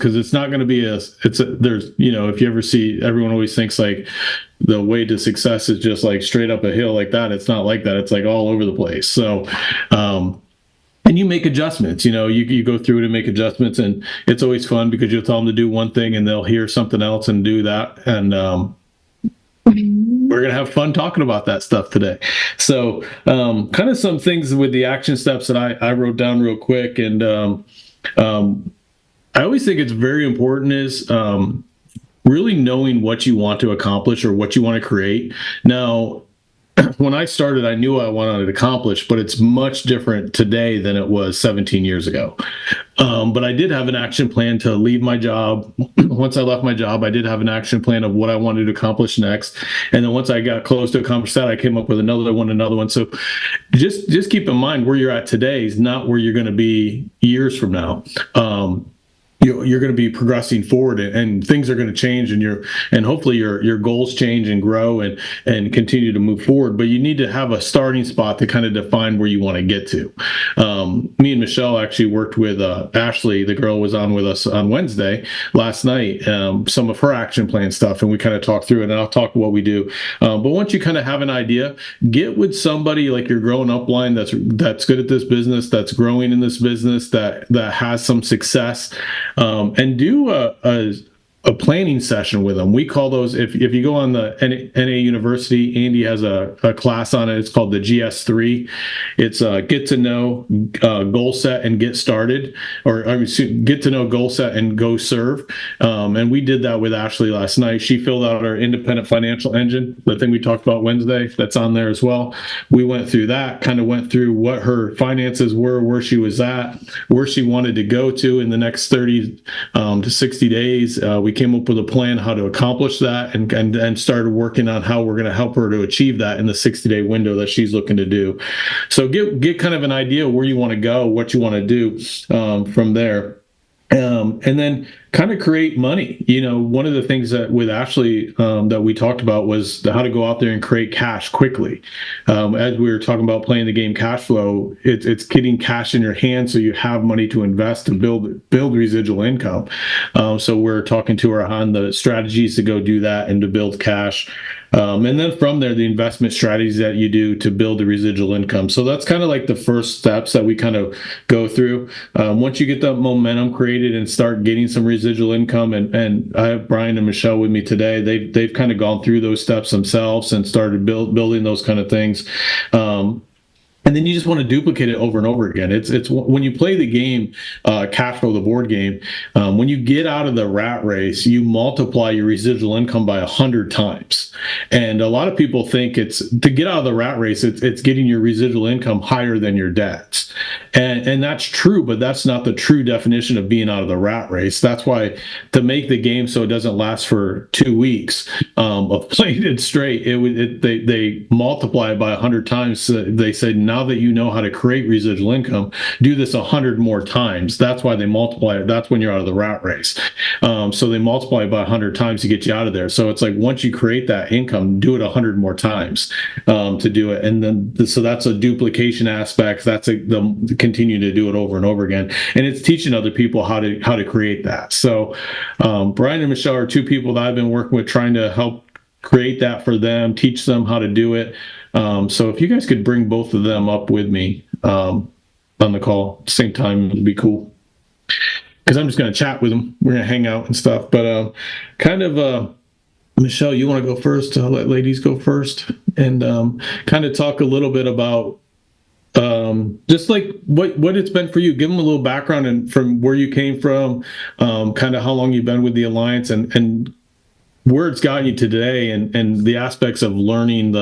because it's not going to be there's, if you ever see, everyone always thinks like the way to success is just like straight up a hill like that. It's not like that. It's like all over the place. So, and you make adjustments, you go through it and make adjustments, and it's always fun because you'll tell them to do one thing and they'll hear something else and do that. And, we're going to have fun talking about that stuff today. So, kind of some things with the action steps that I wrote down real quick. And, I always think it's very important is, really knowing what you want to accomplish or what you want to create. Now, when I started, I knew I wanted to accomplish, but it's much different today than it was 17 years ago. But I did have an action plan to leave my job. Once I left my job, I did have an action plan of what I wanted to accomplish next. And then once I got close to accomplish that, I came up with another one. So just keep in mind where you're at today is not where you're going to be years from now. You're going to be progressing forward, and things are going to change, and hopefully your goals change and grow and continue to move forward. But you need to have a starting spot to kind of define where you want to get to. Me and Michelle actually worked with Ashley, the girl was on with us on Wednesday last night, some of her action plan stuff, and we kind of talked through it, and I'll talk what we do. But once you kind of have an idea, get with somebody like your growing up line that's good at this business, that's growing in this business, that has some success. And do a planning session with them. We call those, if you go on the NA University, Andy has a class on it. It's called the GS3. It's get to know, goal set, and get started, or get to know, goal set, and go serve. And we did that with Ashley last night. She filled out our independent financial engine, the thing we talked about Wednesday, that's on there as well. We went through that, kind of went through what her finances were, where she was at, where she wanted to go to in the next 30 to 60 days. We came up with a plan how to accomplish that, and started working on how we're going to help her to achieve that in the 60-day window that she's looking to do. So get kind of an idea where you want to go, what you want to do from there. And then kind of create money. One of the things that with Ashley that we talked about was how to go out there and create cash quickly. As we were talking about playing the game Cashflow, it's getting cash in your hand so you have money to invest and build residual income. So we're talking to her on the strategies to go do that and to build cash. And then from there, the investment strategies that you do to build the residual income. So that's kind of like the first steps that we kind of go through. Once you get that momentum created and start getting some residual income, and I have Brian and Michelle with me today, they've kind of gone through those steps themselves and started building those kind of things. And then you just want to duplicate it over and over again. It's when you play the game, Cashflow, the board game, when you get out of the rat race, you multiply your residual income by 100 times. And a lot of people think it's to get out of the rat race, it's getting your residual income higher than your debts. And that's true, but that's not the true definition of being out of the rat race. That's why to make the game so it doesn't last for 2 weeks of playing it straight, they multiply it by 100 times. They say, now that you know how to create residual income, do this 100 more times. That's why they multiply it. That's when you're out of the rat race. So they multiply it by 100 times to get you out of there. So it's like once you create that income, do it 100 more times to do it. And then so that's a duplication aspect. That's the continue to do it over and over again. And it's teaching other people how to create that. So Brian and Michelle are two people that I've been working with trying to help create that for them, teach them how to do it. So if you guys could bring both of them up with me on the call at the same time, it'd be cool. Because I'm just going to chat with them. We're going to hang out and stuff. But Michelle, you want to go first? I'll let ladies go first and kind of talk a little bit about just like what it's been for you. Give them a little background and from where you came from, kind of how long you've been with the Alliance, and where it's gotten you today, and the aspects of learning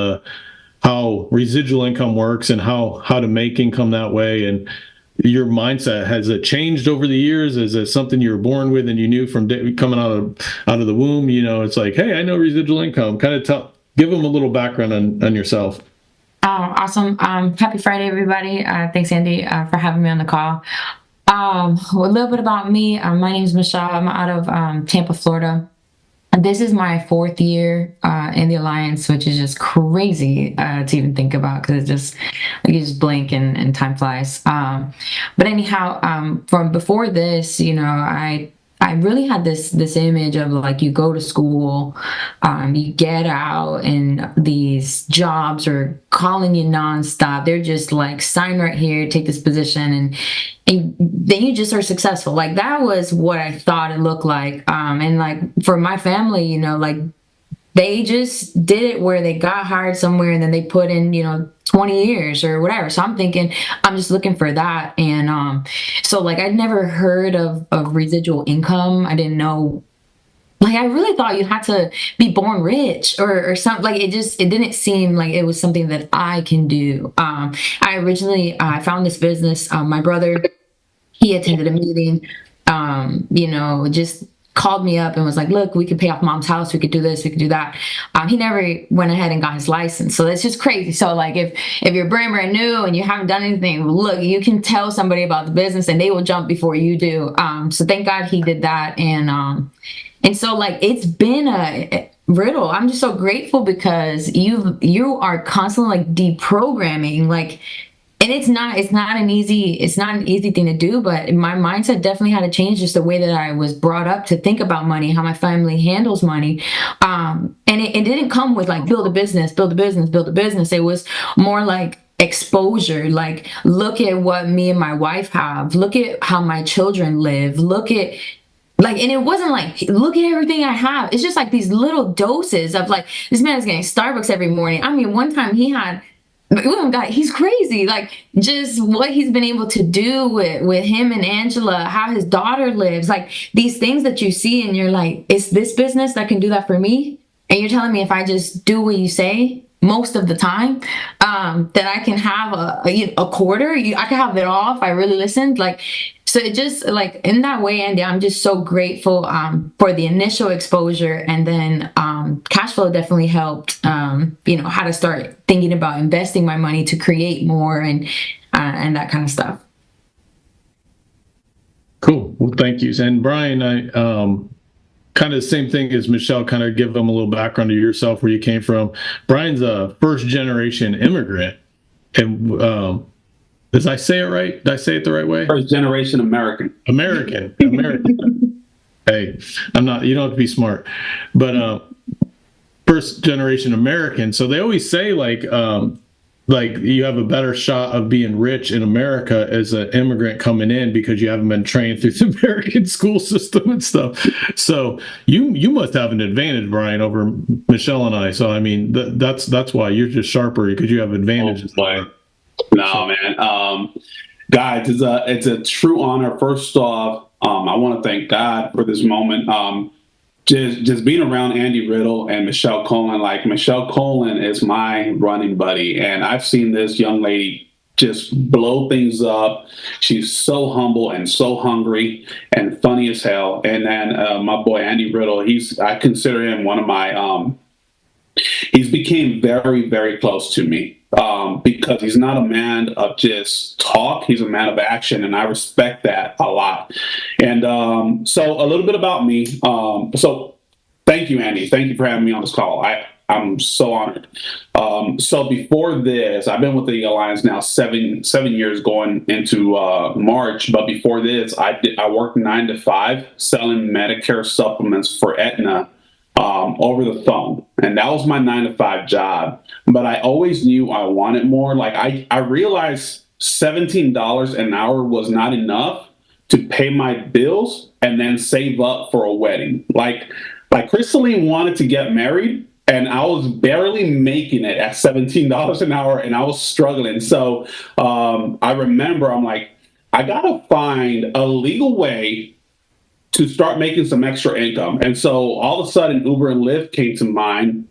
how residual income works and how to make income that way. And your mindset, has it changed over the years? Is it something you were born with and you knew from coming out of the womb? It's like, hey, I know residual income. Kind of give them a little background on yourself. Awesome. Happy Friday, everybody. Thanks, Andy, for having me on the call. A little bit about me. My name is Michelle. I'm out of Tampa, Florida. And this is my 4th year in the Alliance, which is just crazy to even think about, because it's just like you just blink and time flies. But anyhow, from before this, I I really had this image of like you go to school, you get out, and these jobs are calling you nonstop. They're just like sign right here, take this position, and then you just are successful. Like that was what I thought it looked like. And like for my family, you know, like they just did it where they got hired somewhere and then they put in, you know, 20 years or whatever. So I'm thinking, I'm just looking for that. And so like I'd never heard of residual income. I didn't know, like I really thought you had to be born rich or something. Like it didn't seem like it was something that I can do. I originally found this business. My brother, he attended a meeting, you know, just called me up and was like, look, we could pay off mom's house. We could do this. We could do that. He never went ahead and got his license. So that's just crazy. So like if you're brand new and you haven't done anything, look, you can tell somebody about the business and they will jump before you do. So thank God he did that. And so like, it's been a Riddle. I'm just so grateful because you are constantly like deprogramming, like, and it's not an easy thing to do, but my mindset definitely had to change, just the way that I was brought up to think about money, how my family handles money. And it didn't come with like build a business, build a business, build a business. It was more like exposure, like look at what me and my wife have, look at how my children live, look at like, and it wasn't like, look at everything I have. It's just like these little doses of like, this man is getting Starbucks every morning. I mean, one time he had, oh God, he's crazy. Like just what he's been able to do with him and Angela, how his daughter lives, like these things that you see and you're like, is this business that can do that for me? And you're telling me if I just do what you say most of the time, that I can have a quarter, I can have it all if I really listened. Like, so it just like in that way, Andy, I'm just so grateful for the initial exposure, and then Cashflow definitely helped. You know, how to start thinking about investing my money to create more and that kind of stuff. Cool. Well, thank you. And Brian, I kind of the same thing as Michelle. Kind of give them a little background of yourself, where you came from. Brian's a first generation immigrant, and did I say it right? Did I say it the right way? First generation American. American. Hey, I'm not. You don't have to be smart, but first generation American. So they always say like you have a better shot of being rich in America as an immigrant coming in because you haven't been trained through the American school system and stuff. So you must have an advantage, Brian, over Michelle and I. So I mean that's why you're just sharper, because you have advantages. No, man. Guys, it's a true honor. First off, I want to thank God for this moment. Just being around Andy Riddle and Michelle Colin. Like Michelle Colin is my running buddy, and I've seen this young lady just blow things up. She's so humble and so hungry and funny as hell. And then my boy Andy Riddle, I consider him one of my. He's became very, very close to me. Because he's not a man of just talk, he's a man of action, and I respect that a lot. And so a little bit about me. So thank you, Andy. Thank you for having me on this call. I'm so honored. So before this, I've been with the Alliance now seven years, going into March. But before this, I worked 9 to 5 selling Medicare supplements for Aetna. Over the phone. And that was my 9 to 5 job. But I always knew I wanted more. Like I realized $17 an hour was not enough to pay my bills and then save up for a wedding. Like Crystalline wanted to get married, and I was barely making it at $17 an hour, and I was struggling. So I remember I'm like, I gotta find a legal way to start making some extra income. And so all of a sudden Uber and Lyft came to mind,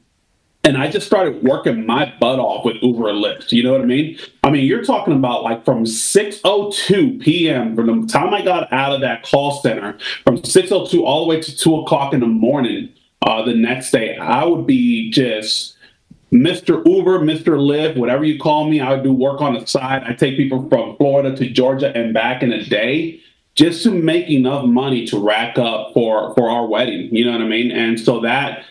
and I just started working my butt off with Uber and Lyft. You know what I mean? I mean, you're talking about like from 6:02 p.m. from the time I got out of that call center, from 6:02 all the way to 2 o'clock in the morning the next day, I would be just Mr. Uber, Mr. Lyft, whatever you call me. I would do work on the side. I take people from Florida to Georgia and back in a day, just to make enough money to rack up for our wedding. You know what I mean? And so that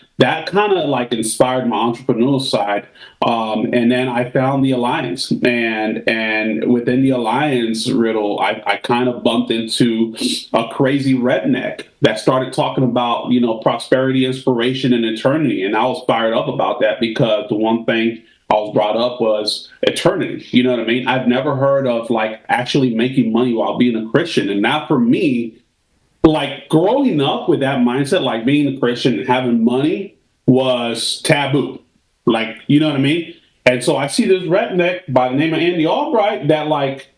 kind of like inspired my entrepreneurial side. And then I found the Alliance, and within the Alliance, Riddle, I kind of bumped into a crazy redneck that started talking about, prosperity, inspiration, and eternity. And I was fired up about that because the one thing I was brought up was eternity. You know what I mean? I've never heard of like actually making money while being a Christian. And that for me, like growing up with that mindset, like being a Christian and having money was taboo. Like, you know what I mean? And so I see this redneck by the name of Andy Albright that like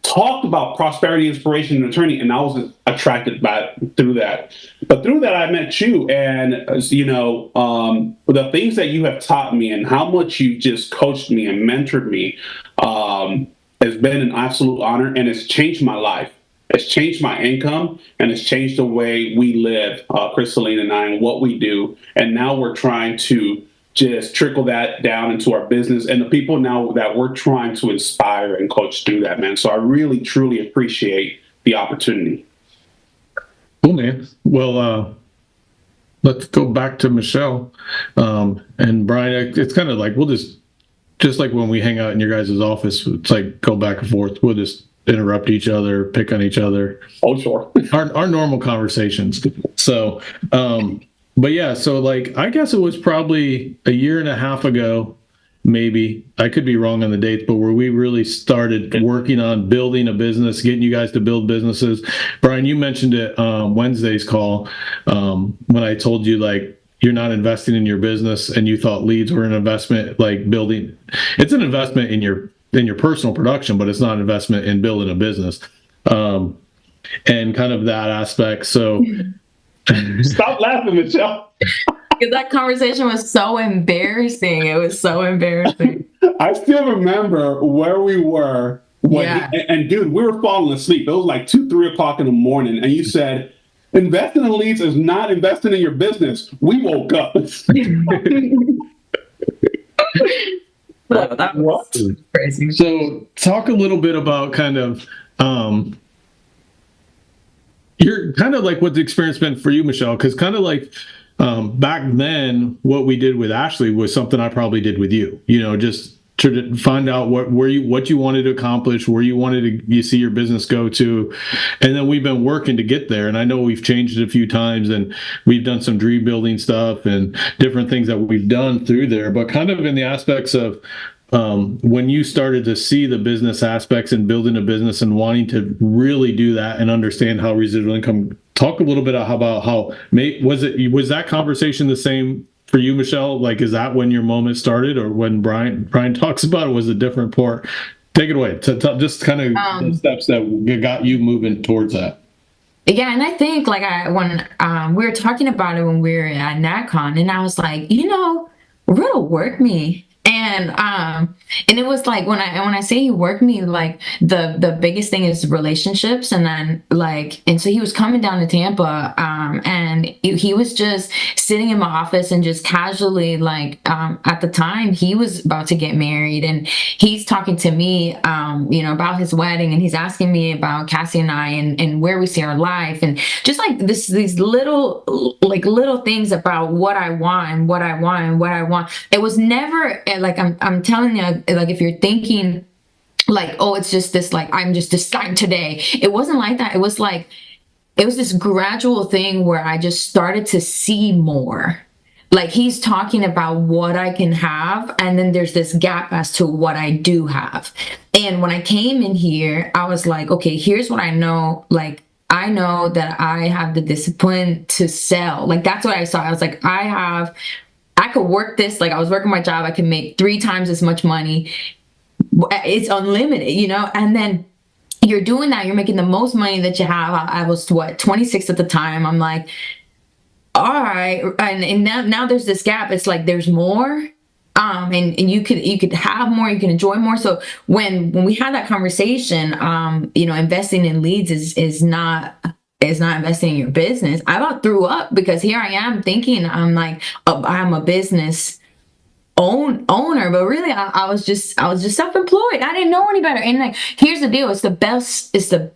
talked about prosperity, inspiration, and eternity, and I was attracted by through that. But through that, I met you, and the things that you have taught me and how much you just coached me and mentored me has been an absolute honor, and it's changed my life. It's changed my income, and it's changed the way we live, Crystalline and I, and what we do. And now we're trying to just trickle that down into our business and the people now that we're trying to inspire and coach through that, man. So I really, truly appreciate the opportunity. Cool, man. Well, let's go back to Michelle. And Brian, it's kind of like, we'll just like when we hang out in your guys' office, it's like go back and forth. We'll just interrupt each other, pick on each other. Oh, sure. Our normal conversations. So, but yeah, so like, I guess it was probably a year and a half ago, maybe, I could be wrong on the dates, but where we really started working on building a business, getting you guys to build businesses. Brian, you mentioned it Wednesday's call when I told you like, you're not investing in your business and you thought leads were an investment, like building. It's an investment in your personal production, but it's not an investment in building a business. And kind of that aspect. So Stop laughing, Michelle. That conversation was so embarrassing. It was so embarrassing. I still remember where we were and dude, we were falling asleep. It was like 2-3 o'clock in the morning, and you said, investing in leads is not investing in your business. We woke up. That was crazy. So talk a little bit about kind of you're kind of like what the experience been for you, Michelle, because kind of like back then what we did with Ashley was something I probably did with you, just to find out what you wanted to accomplish, where you see your business go to. And then we've been working to get there. And I know we've changed it a few times and we've done some dream building stuff and different things that we've done through there, but kind of in the aspects of when you started to see the business aspects and building a business and wanting to really do that and understand how residual income, talk a little bit about how was that conversation the same for you, Michelle? Like, is that when your moment started, or when Brian talks about it was a different part? Take it away. Just kind of the steps that got you moving towards that. Yeah, and I think like when we were talking about it when we were at NatCon, and I was like, Riddle worked me. And it was like when I say he worked me, like the biggest thing is relationships, and then and so he was coming down to Tampa, and he was just sitting in my office and just casually at the time he was about to get married, and he's talking to me about his wedding, and he's asking me about Cassie and I and where we see our life, and just like these little things about what I want and what I want and what I want. It was never like I'm telling you, like if you're thinking like, oh, it's just this, like I'm just deciding today. It wasn't like that. It was this gradual thing where I just started to see more. Like he's talking about what I can have, and then there's this gap as to what I do have. And when I came in here, I was like, okay, here's what I know. Like I know that I have the discipline to sell. Like that's what I saw. I was like, I could work this, like I was working my job, I can make 3 times as much money. It's unlimited, and then you're doing that, you're making the most money that you have. I was 26 at the time. I'm like, all right. And now there's this gap. It's like, there's more. And you could have more, you can enjoy more. So when we had that conversation, investing in leads is not investing in your business. I about threw up because here I am thinking I'm like, I'm a business owner, but really I was just self-employed. I didn't know any better. And like, here's the deal, it's the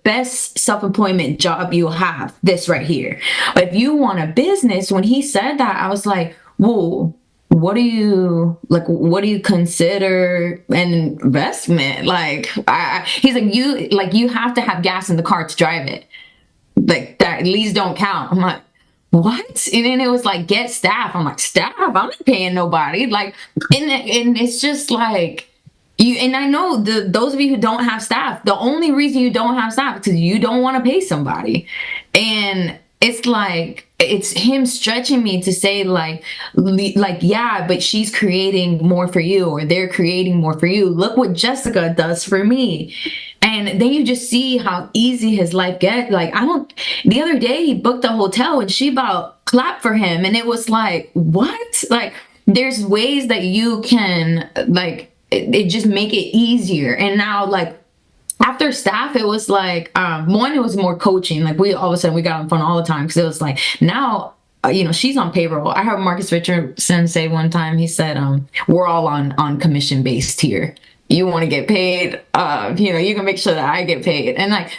best self-employment job you'll have, this right here. But if you want a business, when he said that, I was like, whoa, what do you consider an investment? Like, he's like, you have to have gas in the car to drive it. Like, that leads don't count. I'm like, what? And then it was like, get staff. I'm like, staff? I'm not paying nobody. Like, and it's just like, you, and I know those of you who don't have staff, the only reason you don't have staff is because you don't want to pay somebody. And it's like, it's him stretching me to say like, yeah, but she's creating more for you, or they're creating more for you. Look what Jessica does for me. And then you just see how easy his life gets. Like, the other day he booked a hotel and she about clapped for him. And it was like, what? Like, there's ways that you can, like, it just make it easier. And now, like, after staff, it was like, one, it was more coaching. Like, all of a sudden we got on phone all the time, because it was like, now, she's on payroll. I heard Marcus Richardson say one time, he said, we're all on commission based here. You want to get paid, you can make sure that I get paid. And like,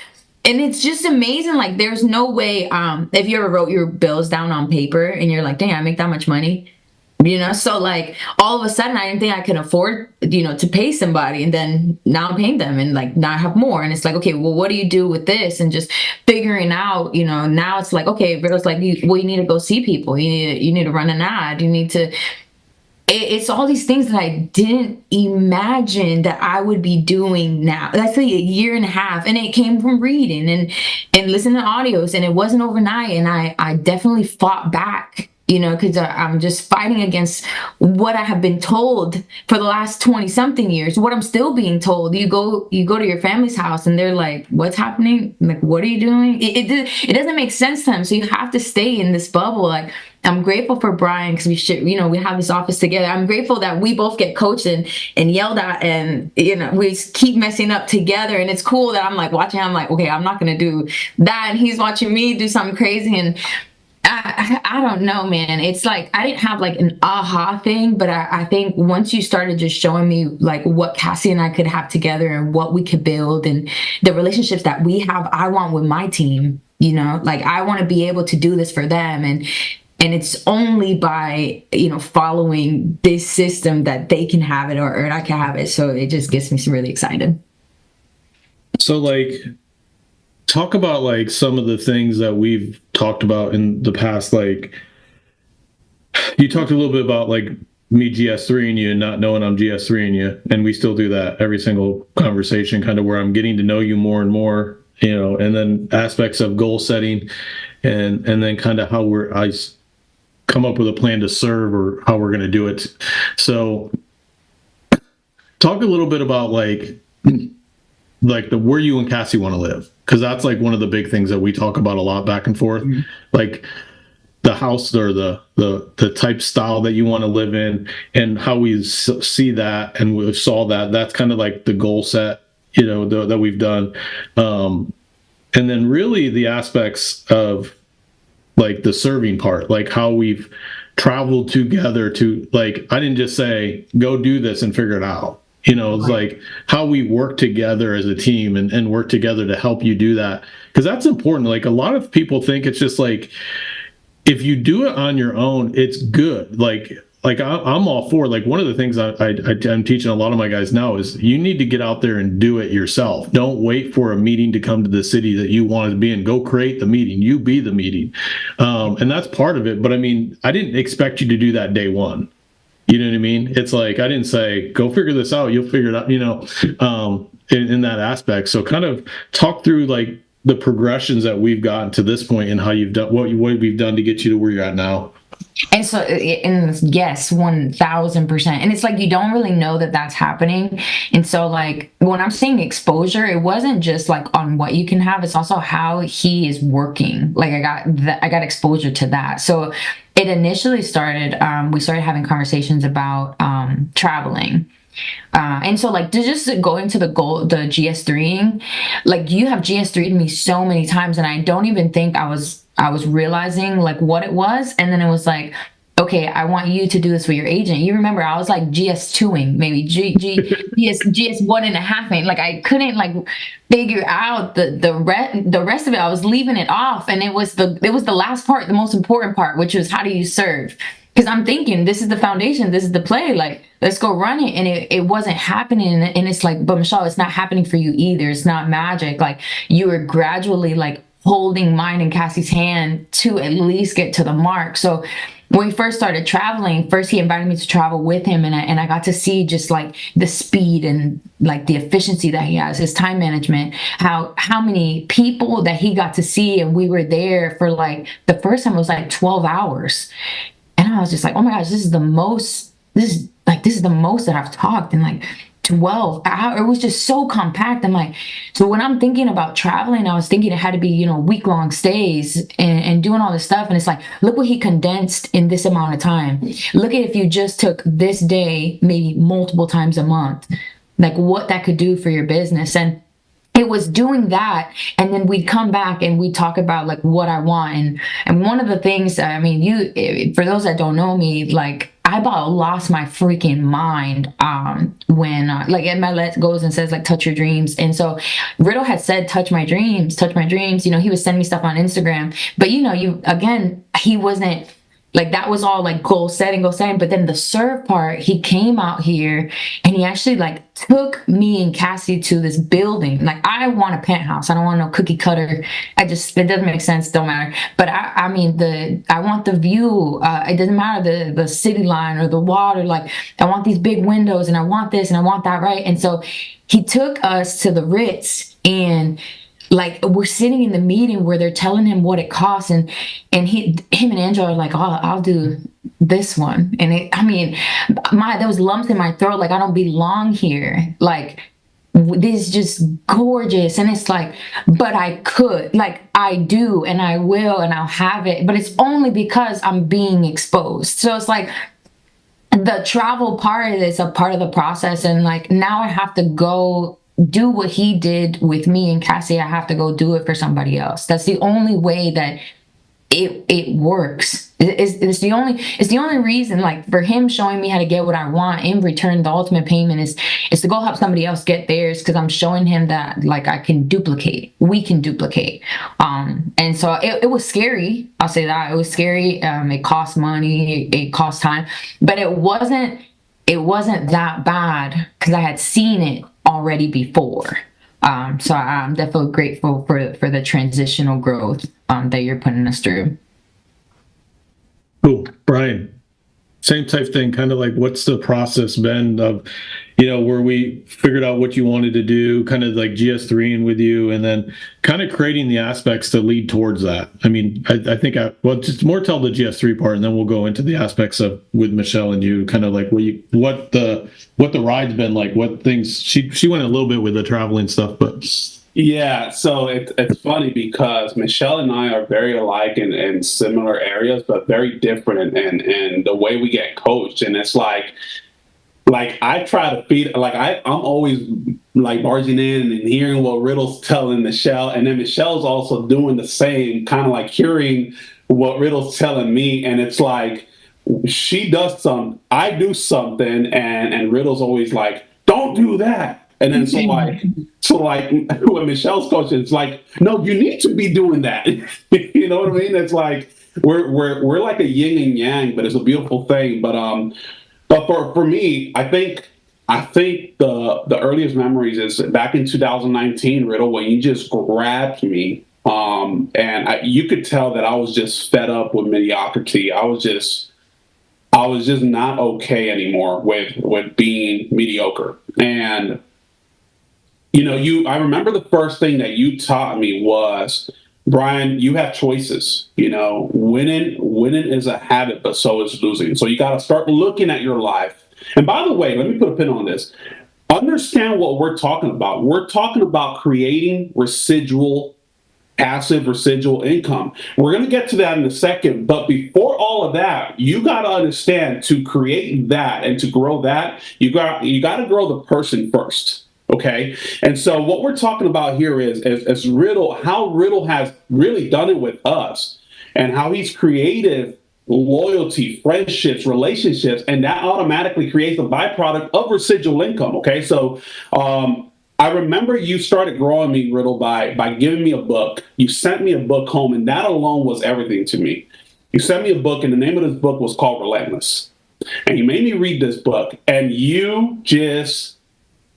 and it's just amazing. Like, there's no way, if you ever wrote your bills down on paper and you're like, dang, I make that much money, so like, all of a sudden I didn't think I could afford, to pay somebody, and then now I'm paying them, and like, now I have more. And it's like, okay, well, what do you do with this? And just figuring out, now it's like, okay, Riddle's like, you need to go see people. You need to run an ad. You need to, it's all these things that I didn't imagine that I would be doing now. That's like a year and a half. And it came from reading and listening to audios. And it wasn't overnight. And I definitely fought back, because I'm just fighting against what I have been told for the last 20 something years, what I'm still being told. You go to your family's house and they're like, what's happening? Like, what are you doing? It doesn't make sense to them. So you have to stay in this bubble. Like, I'm grateful for Brian, because we have this office together. I'm grateful that we both get coached and yelled at, and we keep messing up together. And it's cool that I'm like watching. I'm like, okay, I'm not gonna do that, and he's watching me do something crazy. And I don't know, man. It's like, I didn't have like an aha thing, but I think once you started just showing me like what Cassie and I could have together and what we could build and the relationships that we have, I want with my team. Like, I want to be able to do this for them, and it's only by, following this system that they can have it, or I can have it. So it just gets me really excited. So, like, talk about like some of the things that we've talked about in the past. Like, you talked a little bit about like me GS3ing you and not knowing I'm GS3ing you. And we still do that every single conversation, kind of where I'm getting to know you more and more, and then aspects of goal setting and then kind of how I come up with a plan to serve, or how we're going to do it. So talk a little bit about like where you and Cassie want to live, because that's like one of the big things that we talk about a lot back and forth. Mm-hmm. Like the house, or the type style that you want to live in, and how we see that, and we saw that's kind of like the goal set that we've done, and then really the aspects of like the serving part, like how we've traveled together to, like, I didn't just say go do this and figure it out. It's like how we work together as a team and work together to help you do that, because that's important. Like, a lot of people think it's just like, if you do it on your own, it's good. Like I'm all for, like, one of the things I'm teaching a lot of my guys now is you need to get out there and do it yourself. Don't wait for a meeting to come to the city that you want to be in. Go create the meeting. You be the meeting. And that's part of it. But I mean, I didn't expect you to do that day one. You know what I mean? It's like, I didn't say, go figure this out. You'll figure it out, in that aspect. So kind of talk through like the progressions that we've gotten to this point and how you've done what we've done to get you to where you're at now. And so, yes, 1000%. And it's like, you don't really know that that's happening. And so, like, when I'm saying exposure, it wasn't just like on what you can have, it's also how he is working. Like, I got exposure to that. So it initially started, we started having conversations about traveling. And so, like, just going to the GS3ing, like, you have GS3'd me so many times, and I don't even think I was realizing like what it was. And then it was like, okay, I want you to do this for your agent. You remember I was like GS2ing, maybe GS 1.5. Like I couldn't like figure out the rest of it. I was leaving it off, and it was the last part, the most important part, which was how do you serve? Because I'm thinking this is the foundation, this is the play. Like let's go run it, and it wasn't happening. And it's like, but Michelle, it's not happening for you either. It's not magic. Like you were gradually like holding mine and Cassie's hand to at least get to the mark. So when we first started traveling, first he invited me to travel with him, and I got to see just like the speed and like the efficiency that he has, his time management, how many people that he got to see, and we were there for like the first time it was like 12 hours. And I was just like, oh my gosh, this is the most that I've talked in like 12 hours. It was just so compact. I'm like, so when I'm thinking about traveling, I was thinking it had to be, week-long stays and doing all this stuff. And it's like, look what he condensed in this amount of time. Look at if you just took this day, maybe multiple times a month, like what that could do for your business. And it was doing that, and then we'd come back and we'd talk about like what I want. And one of the things, I mean, for those that don't know me, like I about lost my freaking mind when like Ed Milet goes and says like touch your dreams. And so Riddle had said touch my dreams. He was sending me stuff on Instagram, but he wasn't like, that was all like goal setting. But then the serve part, he came out here and he actually like took me and Cassie to this building. Like, I want a penthouse. I don't want no cookie cutter. It doesn't make sense. Don't matter. But I want the view. It doesn't matter the city line or the water. Like, I want these big windows, and I want this and I want that. Right. And so he took us to the Ritz, and like we're sitting in the meeting where they're telling him what it costs, and him and Angela are like, oh, I'll do this one. And there was lumps in my throat. Like, I don't belong here. Like, this is just gorgeous. And it's like, but I could, like, I do, and I will, and I'll have it, but it's only because I'm being exposed. So it's like, the travel part is a part of the process. And like, now I have to go do what he did with me and Cassie. I have to go do it for somebody else. That's the only way that it works. It's the only reason, like, for him showing me how to get what I want in return. The ultimate payment is to go help somebody else get theirs, because I'm showing him that like we can duplicate. And so it was scary. I'll say that it was scary. It cost money, it cost time, but it wasn't that bad because I had seen it already before. So I'm definitely grateful for the transitional growth that you're putting us through. Cool. Brian, same type thing, kind of like, what's the process been of, where we figured out what you wanted to do, kind of like GS3ing with you, and then kind of creating the aspects to lead towards that. I mean, I think just more tell the GS3 part, and then we'll go into the aspects of with Michelle and you, kind of like what the ride's been like, what things she went a little bit with the traveling stuff, but. Yeah, so it's funny because Michelle and I are very alike in similar areas, but very different in the way we get coached. And it's like I try to feed, like I'm always like barging in and hearing what Riddle's telling Michelle, and then Michelle's also doing the same, kind of like hearing what Riddle's telling me. And it's like she does something, I do something, and Riddle's always like, don't do that. And then so like when Michelle's coaching, it's like, no, you need to be doing that. You know what I mean? It's like we're like a yin and yang, but it's a beautiful thing. But for me, I think the earliest memories is back in 2019, Riddle, when you just grabbed me, and you could tell that I was just fed up with mediocrity. I was just not okay anymore with being mediocre. And I remember the first thing that you taught me was, Brian, you have choices. Winning is a habit, but so is losing. So you got to start looking at your life. And by the way, let me put a pin on this. Understand what we're talking about. We're talking about creating passive residual income. We're going to get to that in a second. But before all of that, you got to understand, to create that and to grow that, you got to grow the person first. Okay. And so what we're talking about here is Riddle, how Riddle has really done it with us, and how he's created loyalty, friendships, relationships, and that automatically creates a byproduct of residual income. Okay, so I remember you started growing me, Riddle, by giving me a book. You sent me a book home, and that alone was everything to me. You sent me a book, and the name of this book was called Relentless. And you made me read this book, and you just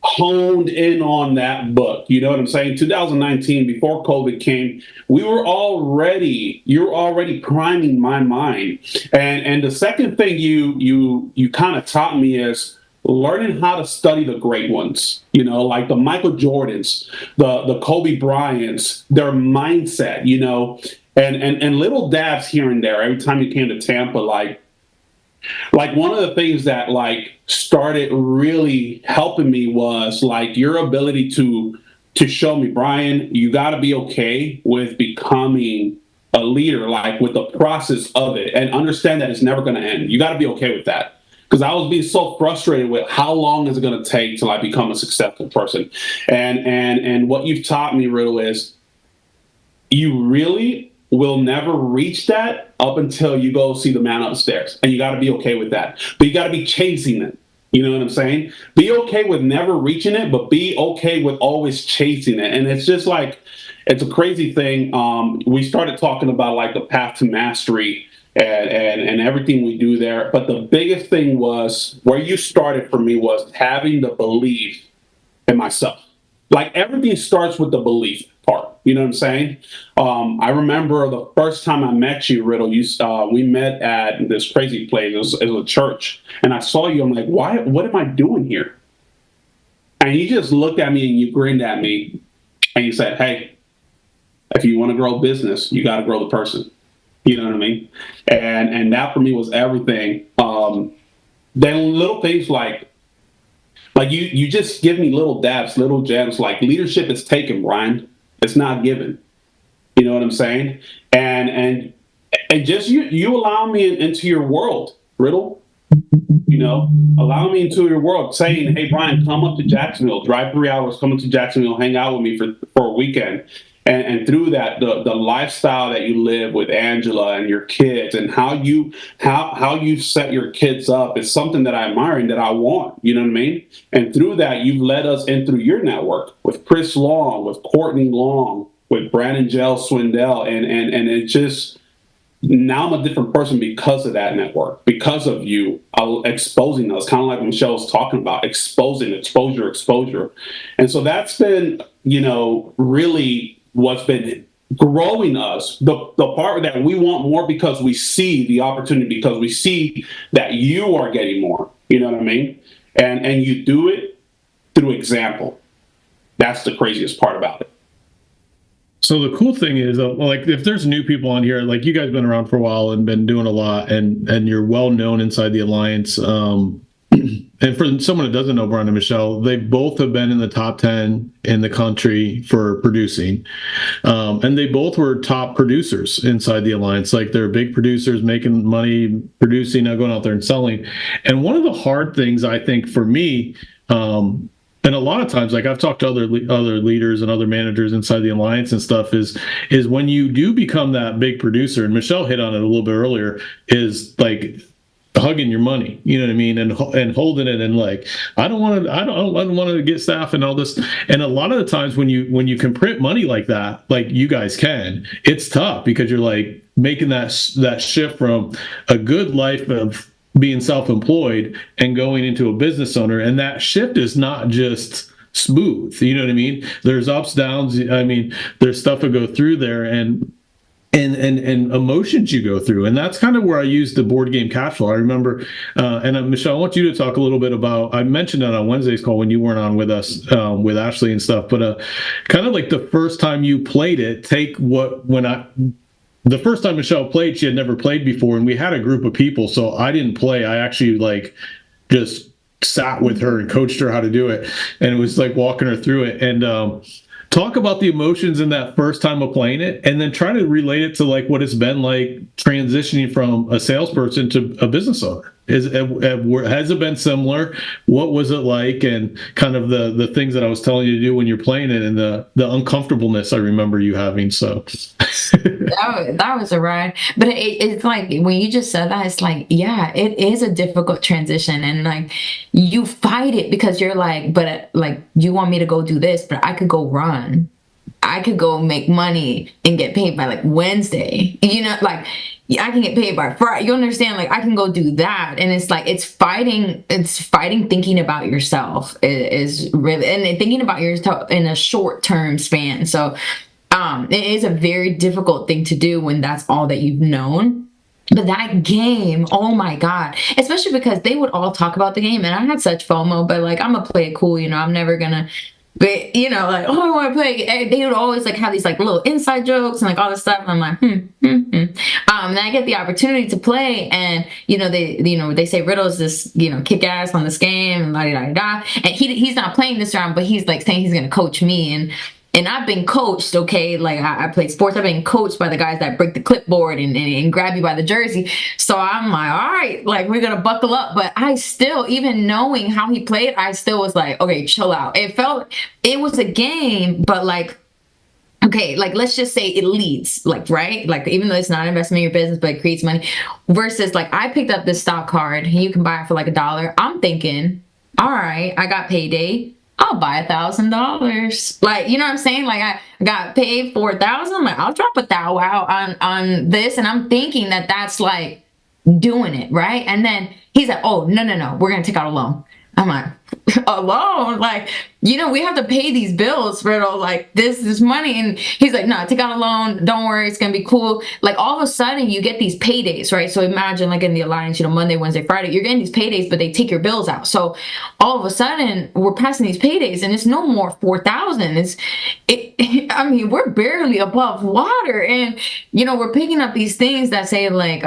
honed in on that book. You know what I'm saying? 2019, before COVID came, you were already priming my mind. And the second thing you kind of taught me is learning how to study the great ones, you know, like the Michael Jordans, the Kobe Bryants, their mindset, you know, and little dabs here and there. Every time you came to Tampa, like one of the things that like started really helping me was like your ability to show me, Brian, you got to be okay with becoming a leader, like with the process of it, and understand that it's never going to end. You got to be okay with that. Because I was being so frustrated with how long is it going to take till I become a successful person. And what you've taught me, Riddle, is you really will never reach that up until you go see the man upstairs. And you got to be okay with that. But you got to be chasing it. You know what I'm saying? Be okay with never reaching it, but be okay with always chasing it. And it's just like, it's a crazy thing. We started talking about like the path to mastery and everything we do there. But the biggest thing was where you started for me was having the belief in myself. Like everything starts with the belief part. You know what I'm saying? I remember the first time I met you, Riddle. We met at this crazy place. It was a church, and I saw you. I'm like, why? What am I doing here? And you just looked at me and you grinned at me, and you said, "Hey, if you want to grow a business, you got to grow the person." You know what I mean? And that for me was everything. Then little things like you just give me little dabs, little gems. Like leadership is taken, Brian. It's not given. You know what I'm saying? And just you allow me into your world, Riddle. You know, allow me into your world, saying, "Hey, Brian, come up to Jacksonville. Drive 3 hours, come up to Jacksonville, hang out with me for a weekend." And through that, the lifestyle that you live with Angela and your kids, and how you set your kids up is something that I admire and that I want. You know what I mean? And through that, you've led us in through your network with Chris Long, with Courtney Long, with Brandon Gel Swindell, and it just now I'm a different person because of that network, because of you exposing us, kind of like Michelle was talking about, exposure. And so that's been, you know, really what's been growing us, the part that we want more because we see the opportunity, because we see that you are getting more, you know what I mean? And you do it through example. That's the craziest part about it. So the cool thing is, like, if there's new people on here, like you guys been around for a while and been doing a lot, and you're well known inside the Alliance. And for someone that doesn't know Brian and Michelle, they both have been in the top 10 in the country for producing. And they both were top producers inside the Alliance. Like they're big producers making money, producing, now going out there and selling. And one of the hard things I think for me, and a lot of times, like I've talked to other leaders and other managers inside the Alliance and stuff, is when you do become that big producer, and Michelle hit on it a little bit earlier, is like hugging your money, you know what I mean, and holding it, and like I don't want to get staff and all this. And a lot of the times when you can print money like that, like you guys can, it's tough because you're like making that shift from a good life of being self-employed and going into a business owner, and that shift is not just smooth. You know what I mean? There's ups, downs. I mean, there's stuff to go through there, and emotions you go through. And that's kind of where I use the board game Cashflow. I remember, and Michelle, I want you to talk a little bit about, I mentioned it on Wednesday's call when you weren't on with us, with Ashley and stuff, but kind of like the first time you played it, the first time Michelle played, she had never played before, and we had a group of people, so I didn't play. I actually like just sat with her and coached her how to do it, and it was like walking her through it. And talk about the emotions in that first time of playing it, and then try to relate it to like what it's been like transitioning from a salesperson to a business owner. Has it been similar? What was it like, and kind of the things that I was telling you to do when you're playing it, and the uncomfortableness I remember you having. So that was a ride. But it's like when you just said that, it's like, yeah, it is a difficult transition, and like you fight it because you're like, but like you want me to go do this, but I could go run. I could go make money and get paid by like Wednesday, like I can get paid by Friday. You understand? Like I can go do that. And it's like, it's fighting thinking about yourself is really, and thinking about yourself in a short-term span. So it is a very difficult thing to do when that's all that you've known. But that game, oh my God, especially because they would all talk about the game and I had such FOMO, but like, I'm gonna play it cool. I'm never gonna, but like, oh, I want to play. They would always like have these like little inside jokes and like all this stuff. And I'm like, and I get the opportunity to play, and they say Riddle is this kick ass on this game, and and he's not playing this round, but he's like saying he's gonna coach me, and I've been coached, okay? Like I played sports. I've been coached by the guys that break the clipboard and grab you by the jersey. So I'm like, all right, like we're gonna buckle up. But I still, even knowing how he played, I still was like, okay, chill out. It was a game, but like, okay, like let's just say it leads, like, right? Like even though it's not investment in your business, but it creates money. Versus like I picked up this stock card and you can buy it for like $1. I'm thinking, all right, I got payday. I'll buy $1,000. Like, you know what I'm saying? Like I got paid $4,000. Like I'll drop $1,000 out on this. And I'm thinking that that's like doing it. Right. And then he's like, oh, no. We're going to take out a loan. I'm like, a loan? Like, we have to pay these bills, Riddle, like this money. And he's like, no, take out a loan. Don't worry. It's going to be cool. Like all of a sudden you get these paydays, right? So imagine like in the Alliance, Monday, Wednesday, Friday, you're getting these paydays, but they take your bills out. So all of a sudden we're passing these paydays and it's no more 4,000. I mean, we're barely above water, and, we're picking up these things that say like,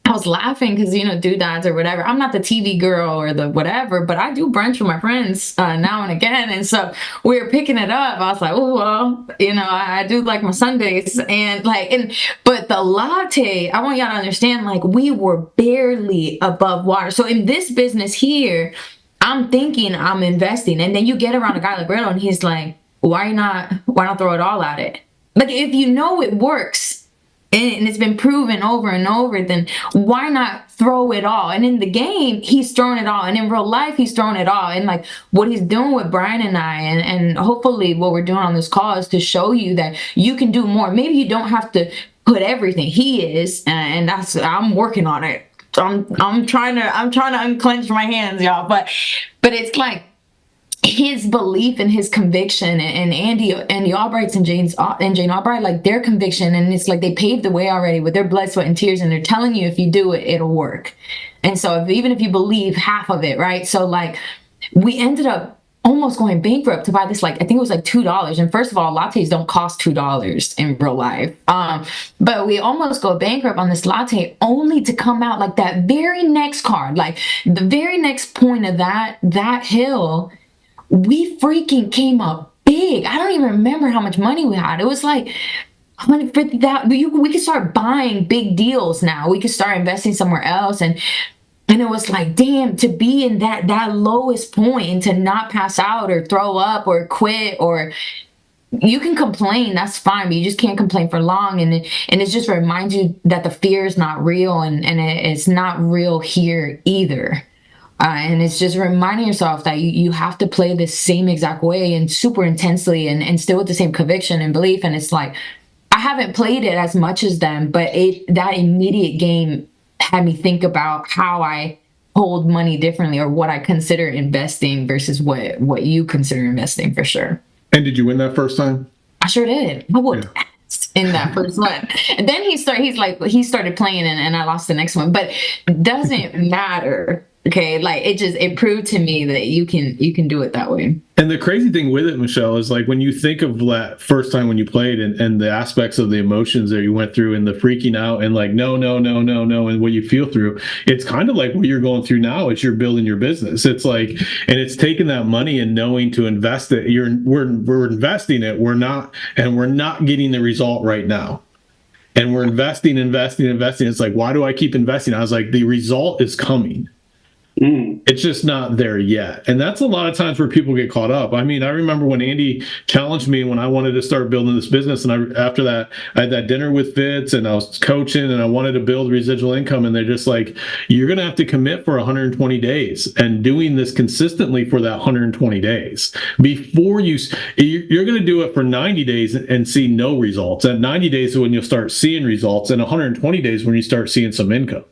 I was laughing because, doodads or whatever. I'm not the TV girl or the whatever, but I do brunch with my friends now and again. And so we were picking it up. I was like, oh, well, I do like my Sundays. But the latte, I want y'all to understand, like we were barely above water. So in this business here, I'm thinking I'm investing. And then you get around a guy like Riddle and he's like, why not throw it all at it? Like if it works, and it's been proven over and over, then why not throw it all? And in the game, he's thrown it all. And in real life, he's thrown it all. And like what he's doing with Brian and I, and hopefully what we're doing on this call is to show you that you can do more. Maybe you don't have to put everything. He is, and I'm working on it. I'm trying to unclench my hands, y'all. But it's like, his belief and his conviction, and Andy Albright's and Jane Albright, like their conviction, and it's like they paved the way already with their blood, sweat, and tears, and they're telling you if you do it, it'll work. And so even if you believe half of it, right? So like we ended up almost going bankrupt to buy this, like I think it was like $2. And first of all, lattes don't cost $2 in real life. But we almost go bankrupt on this latte, only to come out like that very next card, like the very next point of that hill. We freaking came up big. I don't even remember how much money we had. It was like $150,000. We could start buying big deals now. We could start investing somewhere else. And it was like, damn, to be in that lowest point and to not pass out or throw up or quit, or you can complain, that's fine, but you just can't complain for long. And it just reminds you that the fear is not real, and it's not real here either. And it's just reminding yourself that you have to play the same exact way and super intensely and still with the same conviction and belief. And it's like, I haven't played it as much as them, but that immediate game had me think about how I hold money differently, or what I consider investing versus what you consider investing, for sure. And did you win that first time? I sure did. I would. Yeah. In that first one, and then he started playing, and I lost the next one, but it doesn't matter. Okay, like it proved to me that you can do it that way. And the crazy thing with it, Michelle, is like when you think of that first time when you played, and the aspects of the emotions that you went through, and the freaking out, and like no, and what you feel through, it's kind of like what you're going through now as you're building your business. It's like, and it's taking that money and knowing to invest it. We're investing it. We're not getting the result right now. and we're investing. It's like, why do I keep investing? I was like, the result is coming. It's just not there yet. And that's a lot of times where people get caught up. I mean, I remember when Andy challenged me when I wanted to start building this business. And after that, I had that dinner with Fitz and I was coaching and I wanted to build residual income. And they're just like, you're going to have to commit for 120 days and doing this consistently for that 120 days before you're going to do it for 90 days and see no results. At 90 days is when you'll start seeing results, and 120 days when you start seeing some income,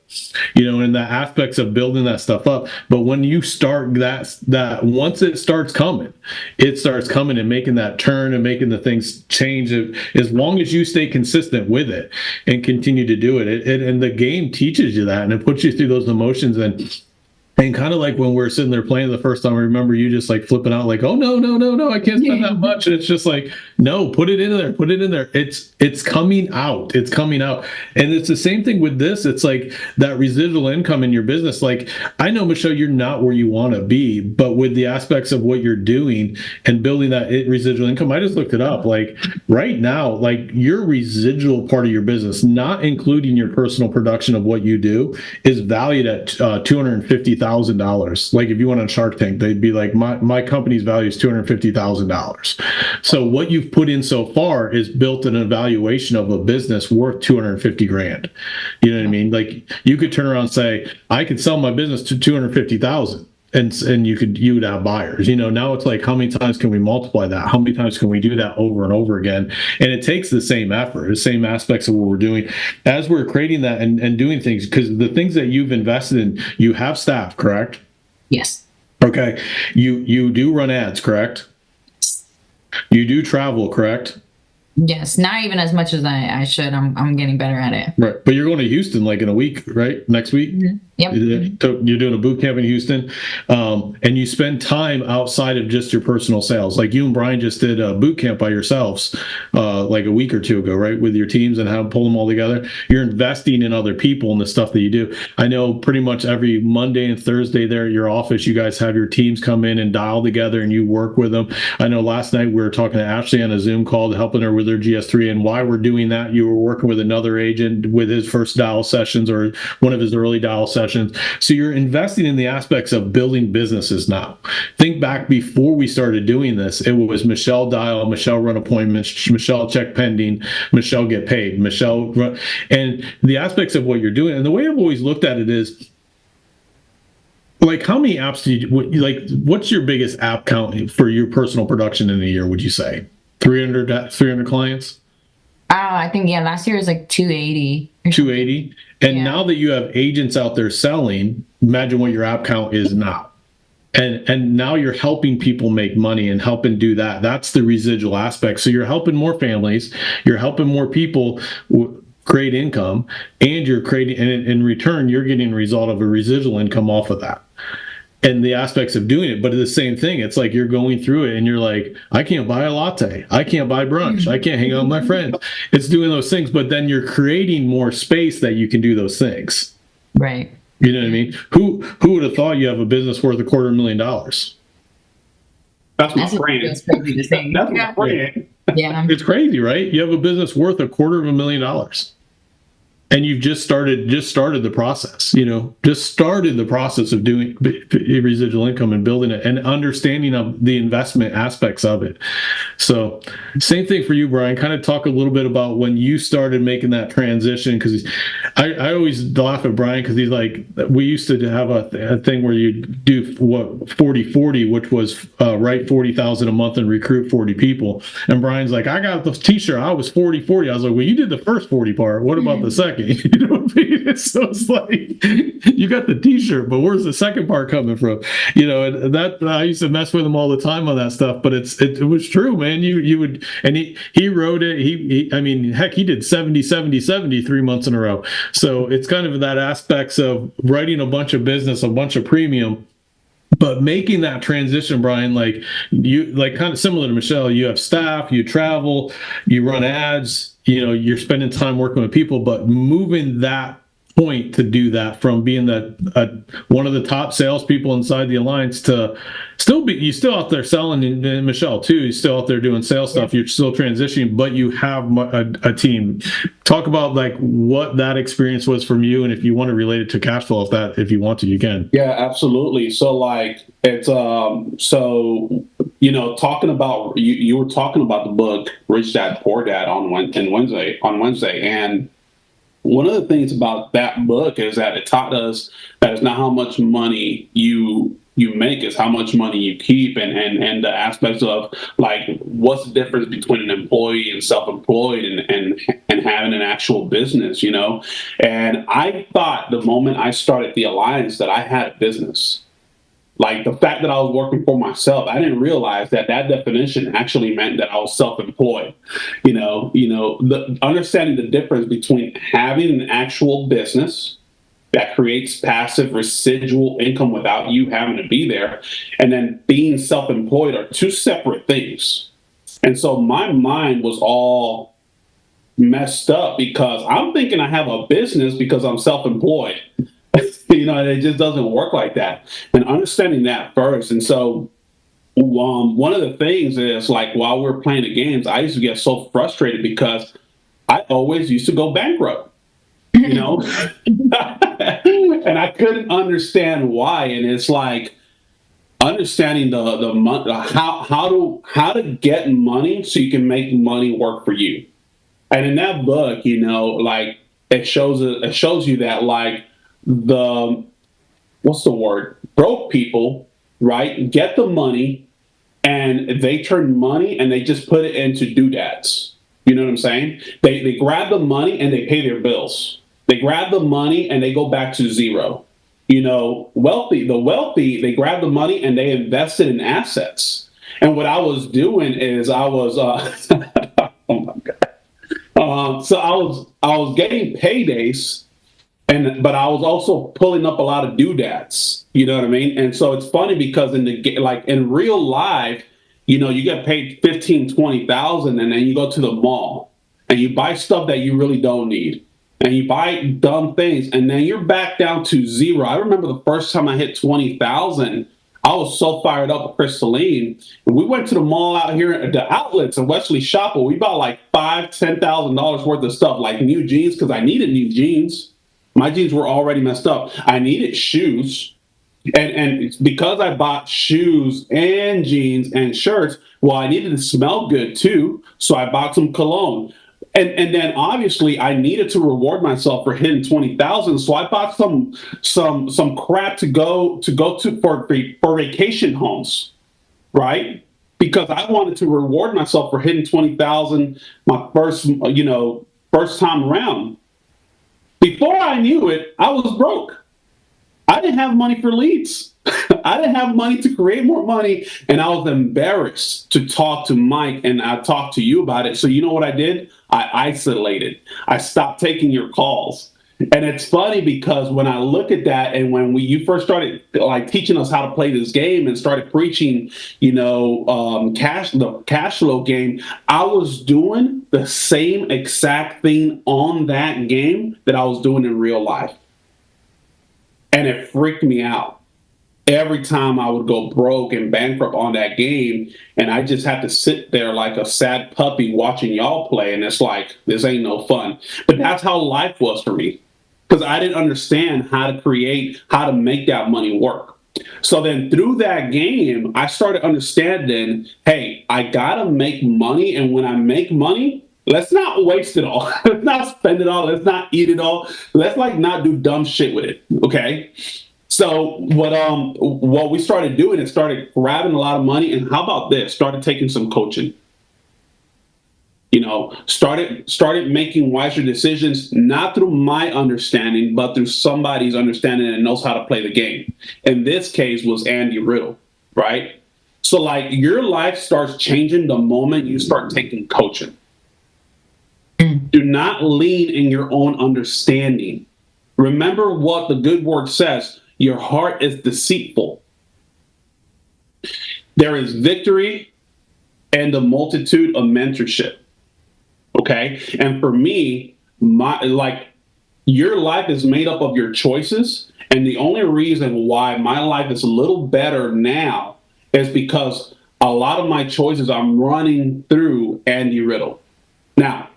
and the aspects of building that stuff up. But when you start that once it starts coming and making that turn and making the things change, as long as you stay consistent with it and continue to do it, and the game teaches you that, and it puts you through those emotions. And kind of like when we're sitting there playing the first time, I remember you just like flipping out like, oh, no, I can't spend that much. And it's just like, no, put it in there. It's coming out. And it's the same thing with this. It's like that residual income in your business. Like, I know, Michelle, you're not where you want to be, but with the aspects of what you're doing and building that residual income, I just looked it up. Like right now, like your residual part of your business, not including your personal production of what you do, is valued at $250,000. Like if you went on Shark Tank, they'd be like, my company's value is $250,000. So what you've put in so far is built an evaluation of a business worth 250 grand. You know what I mean? Like you could turn around and say, I could sell my business to 250,000. And you would have buyers. Now it's like, how many times can we multiply that? How many times can we do that over and over again? And it takes the same effort, the same aspects of what we're doing as we're creating that and doing things, because the things that you've invested in, you have staff, correct? Yes. Okay. You do run ads, correct? You do travel, correct? Yes, not even as much as I should. I'm getting better at it. Right, but you're going to Houston like in a week, right? Next week. Mm-hmm. Yep. You're doing a boot camp in Houston, and you spend time outside of just your personal sales. Like you and Brian just did a boot camp by yourselves, like a week or two ago, right? With your teams and how to pull them all together. You're investing in other people and the stuff that you do. I know pretty much every Monday and Thursday there at your office, you guys have your teams come in and dial together, and you work with them. I know last night we were talking to Ashley on a Zoom call, helping her with her GS3, and why we're doing that. You were working with another agent with his first dial sessions or one of his early dial sessions. So you're investing in the aspects of building businesses now. Think back before we started doing this, it was Michelle dial, Michelle run appointments, Michelle check pending, Michelle get paid, Michelle run, and the aspects of what you're doing. And the way I've always looked at it is, like, how many apps do you, like, what's your biggest app count for your personal production in a year, would you say? 300 clients? I think, last year was like 280. 280? And Yeah. now that you have agents out there selling, imagine what your app count is now. And now you're helping people make money and helping do that. That's the residual aspect. So you're helping more families, you're helping more people create income, and you're creating, and in return, you're getting a result of a residual income off of that. And the aspects of doing it, but it's the same thing. It's like you're going through it and you're like, I can't buy a latte, I can't buy brunch, I can't hang out with my friends. It's doing those things, but then you're creating more space that you can do those things. Right. You know what I mean? Who would have thought you have a business worth $250,000? That's my That's friend. That's crazy to say. That's my friend. Yeah. It's crazy, right? You have a business worth $250,000. And you've just started the process, just started the process of doing residual income and building it and understanding of the investment aspects of it. So same thing for you, Brian. Kind of talk a little bit about when you started making that transition, because I always laugh at Brian because he's like, we used to have a thing where you do 40-40, which was write 40,000 a month and recruit 40 people. And Brian's like, I got the t-shirt, I was 40-40. I was like, well, you did the first 40 part. What about the second? You know what I mean? So it's like, you got the t-shirt, but where's the second part coming from? And that I used to mess with him all the time on that stuff, but it was true, man. You would, and he wrote it. I mean, heck, he did 70 3 months in a row. So it's kind of that aspects of writing a bunch of business, a bunch of premium, but making that transition, Brian, like kind of similar to Michelle, you have staff, you travel, you run ads, you're spending time working with people, but moving that point to do that, from being one of the top salespeople inside the alliance to you still out there selling, and Michelle too, you're still out there doing sales stuff. You're still transitioning, but you have a team. Talk about like what that experience was from you, and if you want to relate it to Cashflow, if you want to, you can. Yeah, absolutely. So like it's talking about you were talking about the book Rich Dad Poor Dad on Wednesday, and one of the things about that book is that it taught us that it's not how much money you make, it's how much money you keep, and the aspects of like what's the difference between an employee and self-employed and having an actual business, And I thought the moment I started the Alliance that I had a business. Like the fact that I was working for myself, I didn't realize that definition actually meant that I was self-employed. Understanding the difference between having an actual business that creates passive residual income without you having to be there, and then being self-employed are two separate things. And so my mind was all messed up because I'm thinking I have a business because I'm self-employed. It just doesn't work like that. And understanding that first. And so one of the things is like while we're playing the games, I used to get so frustrated because I always used to go bankrupt, and I couldn't understand why. And it's like understanding how to get money so you can make money work for you. And in that book, like it shows you that like what's the word? Broke people, right? Get the money and they turn money and they just put it into doodads. You know what I'm saying? They grab the money and they pay their bills. They grab the money and they go back to zero. The wealthy, they grab the money and they invest it in assets. And what I was doing is I was, oh my God. So I was getting paydays. But I was also pulling up a lot of doodads, you know what I mean? And so it's funny because in real life, you get paid 15, 20,000 and then you go to the mall and you buy stuff that you really don't need and you buy dumb things and then you're back down to zero. I remember the first time I hit 20,000, I was so fired up with Crystalline. We went to the mall out here at the outlets in Wesley Shopper. We bought like $5,000-$10,000 worth of stuff, like new jeans, because I needed new jeans. My jeans were already messed up. I needed shoes. And because I bought shoes and jeans and shirts, well, I needed to smell good too. So I bought some cologne. And then obviously I needed to reward myself for hitting 20,000. So I bought some crap to go to for vacation homes, right? Because I wanted to reward myself for hitting 20,000 my first time around. Before I knew it, I was broke. I didn't have money for leads. I didn't have money to create more money. And I was embarrassed to talk to Mike and I talked to you about it. So you know what I did? I isolated. I stopped taking your calls. And it's funny because when I look at that and when you first started like teaching us how to play this game and started preaching, the cash flow game, I was doing the same exact thing on that game that I was doing in real life. And it freaked me out. Every time I would go broke and bankrupt on that game, and I just had to sit there like a sad puppy watching y'all play, and it's like, this ain't no fun. But that's how life was for me. Because I didn't understand how to make that money work. So then through that game, I started understanding, hey, I got to make money. And when I make money, let's not waste it all. Let's not spend it all. Let's not eat it all. Let's not do dumb shit with it. Okay. So what we started doing is started grabbing a lot of money. And how about this? Started taking some coaching. Started making wiser decisions, not through my understanding, but through somebody's understanding and knows how to play the game. In this case was Andy Riddle, right? So your life starts changing the moment you start taking coaching. Do not lean in your own understanding. Remember what the good word says, your heart is deceitful. There is victory and a multitude of mentorship. Okay. And for me, your life is made up of your choices. And the only reason why my life is a little better now is because a lot of my choices I'm running through Andy Riddle. Now,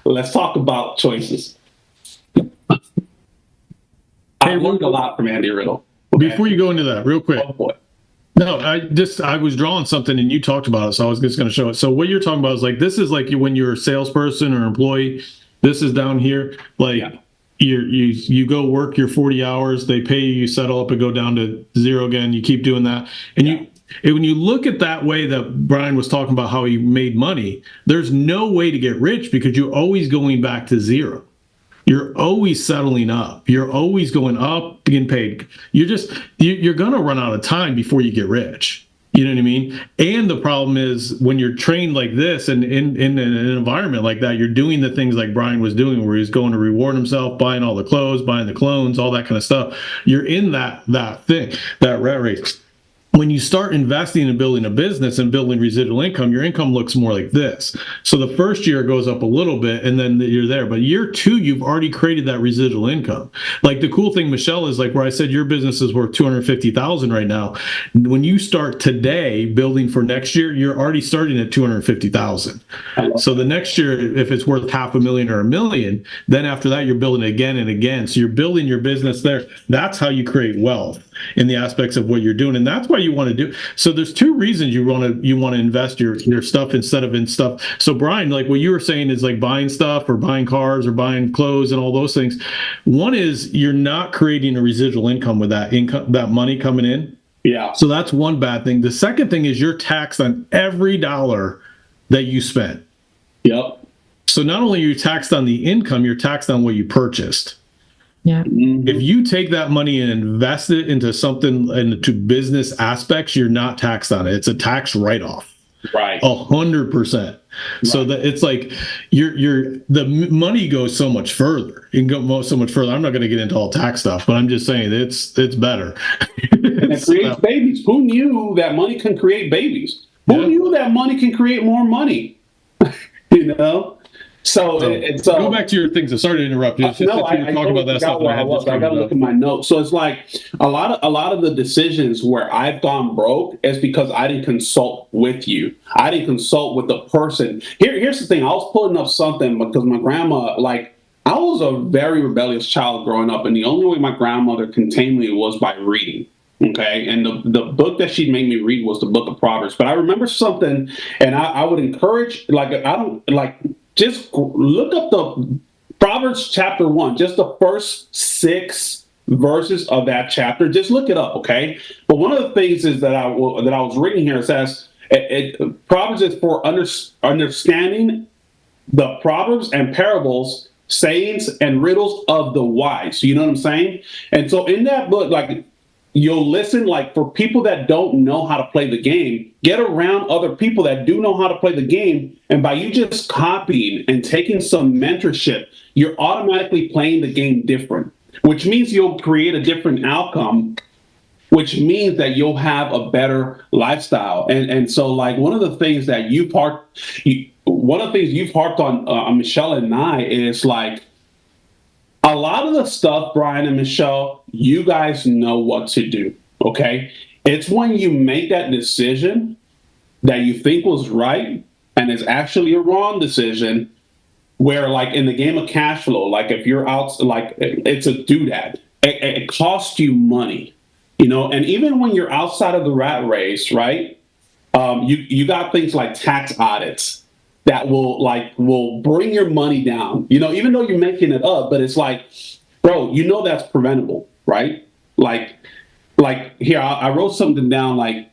let's talk about choices. I learned a lot from Andy Riddle. Okay? Before you go into that, real quick. Oh, boy. No, I was drawing something and you talked about it, so I was just going to show it. So what you're talking about is like, this is like when you're a salesperson or employee, this is down here. Like you go work your 40 hours, they pay you, you settle up and go down to zero again. You keep doing that. And when you look at that way that Brian was talking about how he made money, there's no way to get rich because you're always going back to zero. You're always settling up. You're always going up, getting paid. You're going to run out of time before you get rich. You know what I mean? And the problem is when you're trained like this and in an environment like that, you're doing the things like Brian was doing, where he's going to reward himself, buying all the clothes, buying the clones, all that kind of stuff. You're in that thing, that rat race. When you start investing and building a business and building residual income, your income looks more like this. So the first year goes up a little bit and then you're there. But year two, you've already created that residual income. Like the cool thing, Michelle, is like where I said your business is worth $250,000 right now. When you start today building for next year, you're already starting at $250,000. So the next year, if it's worth $500,000 or $1 million, then after that, you're building again and again. So you're building your business there. That's how you create wealth in the aspects of what you're doing. And that's why you want to do. So there's two reasons you want to invest your stuff instead of in stuff. So Brian, like what you were saying is like buying stuff or buying cars or buying clothes and all those things. One is you're not creating a residual income with that income, that money coming in. Yeah. So that's one bad thing. The second thing is you're taxed on every dollar that you spent. Yep. So not only are you taxed on the income, you're taxed on what you purchased. Yeah. If you take that money and invest it into something, into business aspects, you're not taxed on it. It's a tax write-off. Right. 100%. So that it's like the money goes so much further. You can go so much further. I'm not going to get into all tax stuff, but I'm just saying it's better. And it creates babies. Who knew that money can create babies? Who knew that money can create more money? You know? So it's go back to your things. I'm sorry to interrupt you. No, I talking about that stuff. I got to look at my notes. So it's like a lot of the decisions where I've gone broke is because I didn't consult with you. I didn't consult with the person. Here's the thing. I was pulling up something because my grandma, like, I was a very rebellious child growing up, and the only way my grandmother contained me was by reading. Okay, and the book that she made me read was the Book of Proverbs. But I remember something, and I would encourage, just look up the Proverbs chapter 1, just the first 6 verses of that chapter. Just look it up, okay? But one of the things is that I was reading here, it says, Proverbs is for understanding the proverbs and parables, sayings and riddles of the wise. You know what I'm saying? And so in that book, like, you'll listen, like, for people that don't know how to play the game, get around other people that do know how to play the game. And by you just copying and taking some mentorship, you're automatically playing the game different, which means you'll create a different outcome, which means that you'll have a better lifestyle. And so, like, one of the things you've harped on, Michelle and I, is like, a lot of the stuff, Brian and Michelle, you guys know what to do, okay? It's when you make that decision that you think was right and is actually a wrong decision, where, like, in the game of cash flow, like, if you're out, like, it's a doodad. It costs you money, you know? And even when you're outside of the rat race, right, you got things like tax audits that will bring your money down, you know, even though you're making it up. But it's like, bro, you know that's preventable, right? Like here, I wrote something down, like,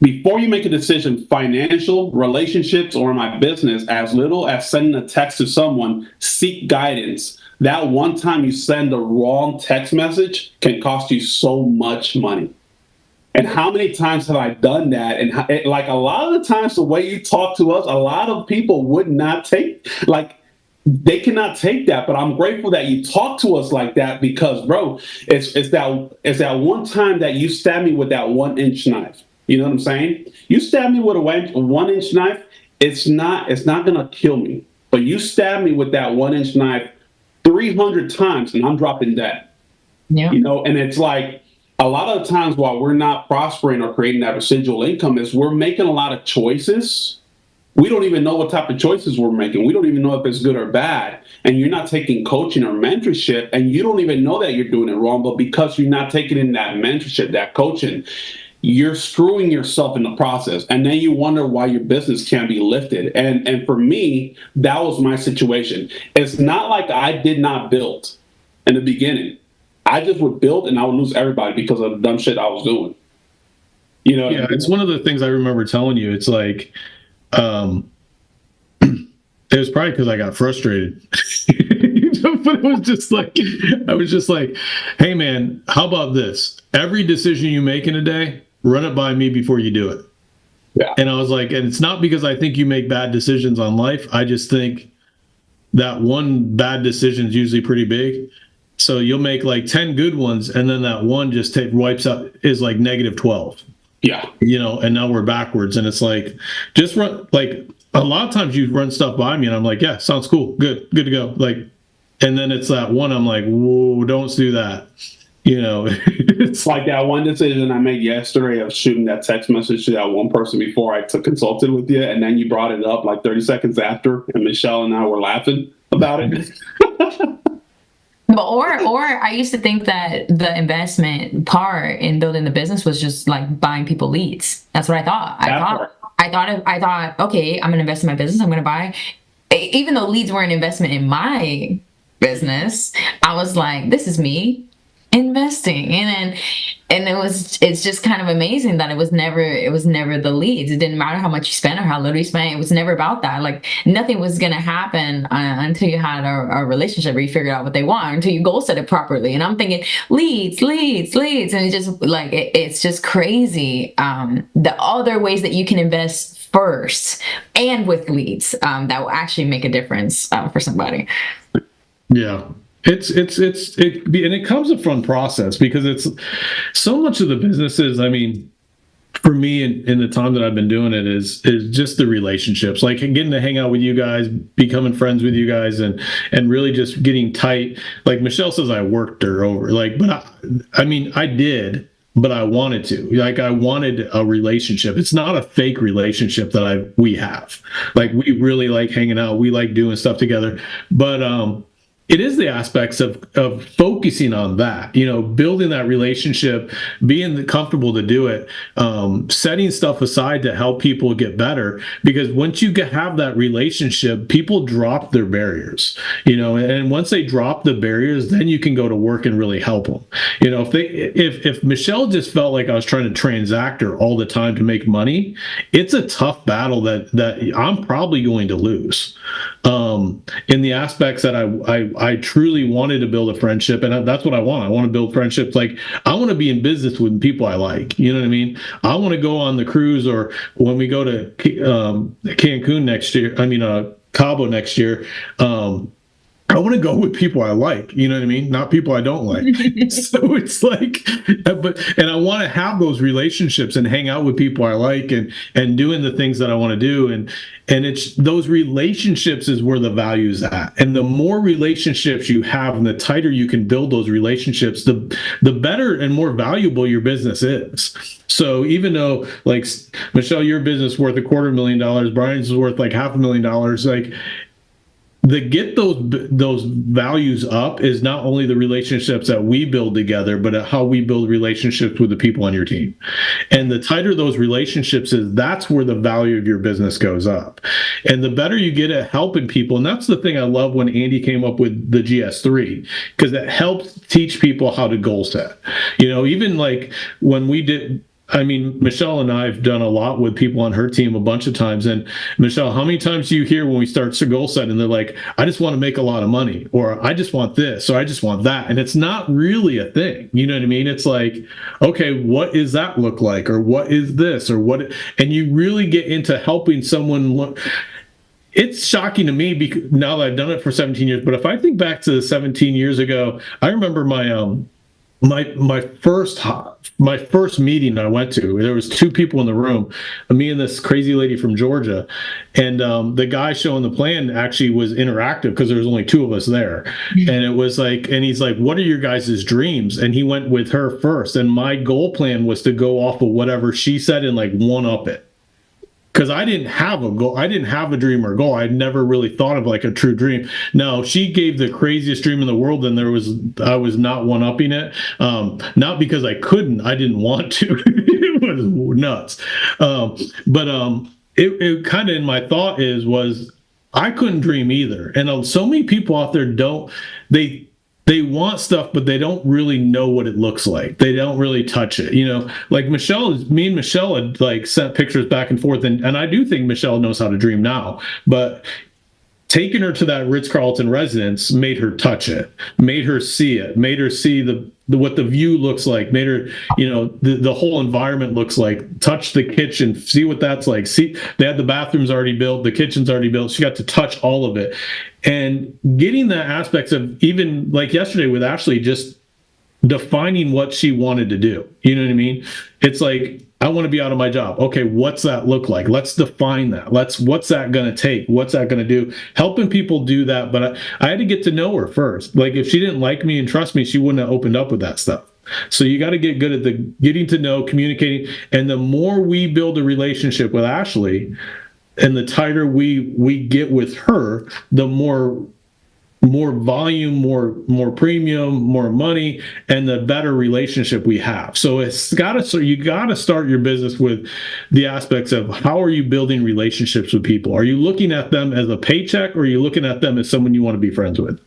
before you make a decision, financial, relationships, or my business, as little as sending a text to someone, seek guidance. That one time you send the wrong text message can cost you so much money. And how many times have I done that? And like, a lot of the times, the way you talk to us, a lot of people would not take, like, they cannot take that. But I'm grateful that you talk to us like that, because, bro, it's that one time that you stabbed me with that 1-inch knife. You know what I'm saying? You stab me with a 1-inch knife, it's not gonna kill me. But you stab me with that 1-inch knife 300 times and I'm dropping debt. Yeah. You know, and it's like a lot of the times while we're not prospering or creating that residual income is we're making a lot of choices. We don't even know what type of choices we're making. We don't even know if it's good or bad. And you're not taking coaching or mentorship, and you don't even know that you're doing it wrong. But because you're not taking in that mentorship, that coaching, you're screwing yourself in the process. And then you wonder why your business can't be lifted. And for me, that was my situation. It's not like I did not build in the beginning. I just would build and I would lose everybody because of the dumb shit I was doing. You know? Yeah, it's one of the things I remember telling you. It's like, it was probably because I got frustrated. But it was just like, I was just like, hey man, how about this? Every decision you make in a day, run it by me before you do it. Yeah. And I was like, and it's not because I think you make bad decisions on life. I just think that one bad decision is usually pretty big. So you'll make like 10 good ones, and then that one just wipes out, is like negative 12. Yeah. You know, and now we're backwards. And it's like, just run, like a lot of times you run stuff by me and I'm like, yeah, sounds cool. Good to go. Like, and then it's that one, I'm like, whoa, don't do that. You know, it's like that one decision I made yesterday of shooting that text message to that one person before I consulted with you. And then you brought it up like 30 seconds after, and Michelle and I were laughing about it. Or I used to think that the investment part in building the business was just like buying people leads. That's what I thought. I thought, okay, I'm gonna invest in my business. I'm gonna buy, even though leads weren't investment in my business. I was like, this is me investing, and it's just kind of amazing that it was never the leads. It didn't matter how much you spent or how little you spent. It was never about that. Like nothing was gonna happen until you had a relationship where you figured out what they want, until you goal set it properly. And I'm thinking leads, and it's just like it's just crazy. The other ways that you can invest first and with leads that will actually make a difference for somebody. Yeah. And it comes a fun process because it's so much of the businesses. I mean, for me in the time that I've been doing it is just the relationships, like getting to hang out with you guys, becoming friends with you guys, and really just getting tight. Like Michelle says, I worked her over, like, but I mean, I did, but I wanted to, like, I wanted a relationship. It's not a fake relationship that we have. Like, we really like hanging out. We like doing stuff together, but, it is the aspects of focusing on that, you know, building that relationship, being comfortable to do it, setting stuff aside to help people get better. Because once you have that relationship, people drop their barriers, you know, and once they drop the barriers, then you can go to work and really help them. You know, if Michelle just felt like I was trying to transact her all the time to make money, it's a tough battle that I'm probably going to lose. In the aspects that I truly wanted to build a friendship, and that's what I want. I want to build friendships. Like, I want to be in business with people I like. You know what I mean? I want to go on the cruise, or when we go to Cancun next year. I mean, Cabo next year. I want to go with people I like, you know what I mean? Not people I don't like. So it's like, and I want to have those relationships and hang out with people I like and doing the things that I want to do. And it's those relationships is where the value is at. And the more relationships you have and the tighter you can build those relationships, the better and more valuable your business is. So even though, like, Michelle, your business is worth $250,000, Brian's is worth like $500,000, like, get those values up is not only the relationships that we build together, but how we build relationships with the people on your team. And the tighter those relationships is, that's where the value of your business goes up. And the better you get at helping people. And that's the thing I love when Andy came up with the GS3, because it helps teach people how to goal set. You know, even like when we did, I mean, Michelle and I have done a lot with people on her team a bunch of times. And Michelle, how many times do you hear when we start to goal set and they're like, I just want to make a lot of money, or I just want this, or I just want that. And it's not really a thing. You know what I mean? It's like, okay, what does that look like? Or what is this? Or what? And you really get into helping someone look. It's shocking to me because now that I've done it for 17 years. But if I think back to 17 years ago, I remember my my first meeting I went to, there was two people in the room, me and this crazy lady from Georgia, and the guy showing the plan actually was interactive because there was only two of us there, and it was like, and he's like, "What are your guys' dreams?" And he went with her first, and my goal plan was to go off of whatever she said and like one up it. Because I didn't have a goal. I didn't have a dream or goal. I'd never really thought of like a true dream. No, she gave the craziest dream in the world, and I was not one-upping it. Not because I couldn't. I didn't want to. It was nuts. It kind of, in my thought was I couldn't dream either. And so many people out there they want stuff, but they don't really know what it looks like. They don't really touch it. Like me and Michelle had like sent pictures back and forth. And I do think Michelle knows how to dream now, but taking her to that Ritz-Carlton residence made her touch it, made her see it, made her see what the view looks like, made her, the whole environment looks like, touch the kitchen, see what that's like. See, they had the bathrooms already built, the kitchen's already built. She got to touch all of it. And getting the aspects of, even like yesterday with Ashley, just defining what she wanted to do. You know what I mean? It's like, I want to be out of my job. Okay, what's that look like? Let's define that. What's that going to take? What's that going to do? Helping people do that. But I had to get to know her first. Like, if she didn't like me and trust me, she wouldn't have opened up with that stuff. So you got to get good at getting to know, communicating. And the more we build a relationship with Ashley, and the tighter we get with her, the more volume, more premium, more money, and the better relationship we have. So you got to start your business with the aspects of, how are you building relationships with people? Are you looking at them as a paycheck, or are you looking at them as someone you want to be friends with?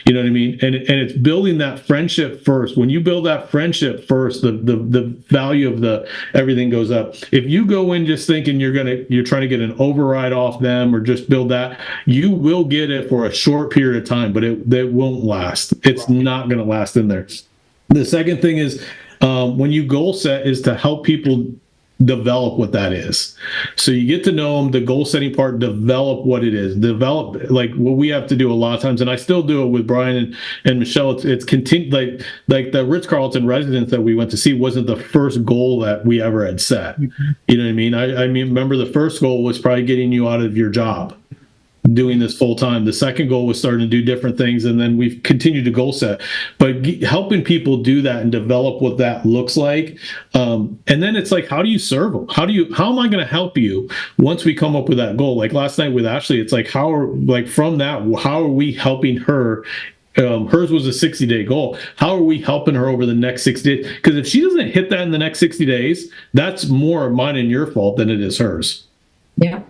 You know what I mean? And it's building that friendship first. When you build that friendship first, the value of everything goes up. If you go in just thinking you're trying to get an override off them or just build that, you will get it for a short period of time, but it won't last. It's not going to last in there. The second thing is, when you goal set, is to help people develop what that is. So you get to know them, the goal setting part, develop what it is, develop like what we have to do a lot of times. And I still do it with Brian and Michelle. It's continued, like the Ritz-Carlton residence that we went to see wasn't the first goal that we ever had set. Mm-hmm. You know what I mean? I mean, remember, the first goal was probably getting you out of your job, doing this full time. The second goal was starting to do different things, and then we've continued to goal set. But helping people do that and develop what that looks like, and then it's like, how do you serve them? How am I going to help you once we come up with that goal? Like last night with Ashley, it's like, how are we helping her? Hers was a 60-day goal. How are we helping her over the next 60 days? Because if she doesn't hit that in the next 60 days, that's more mine and your fault than it is hers. Yeah.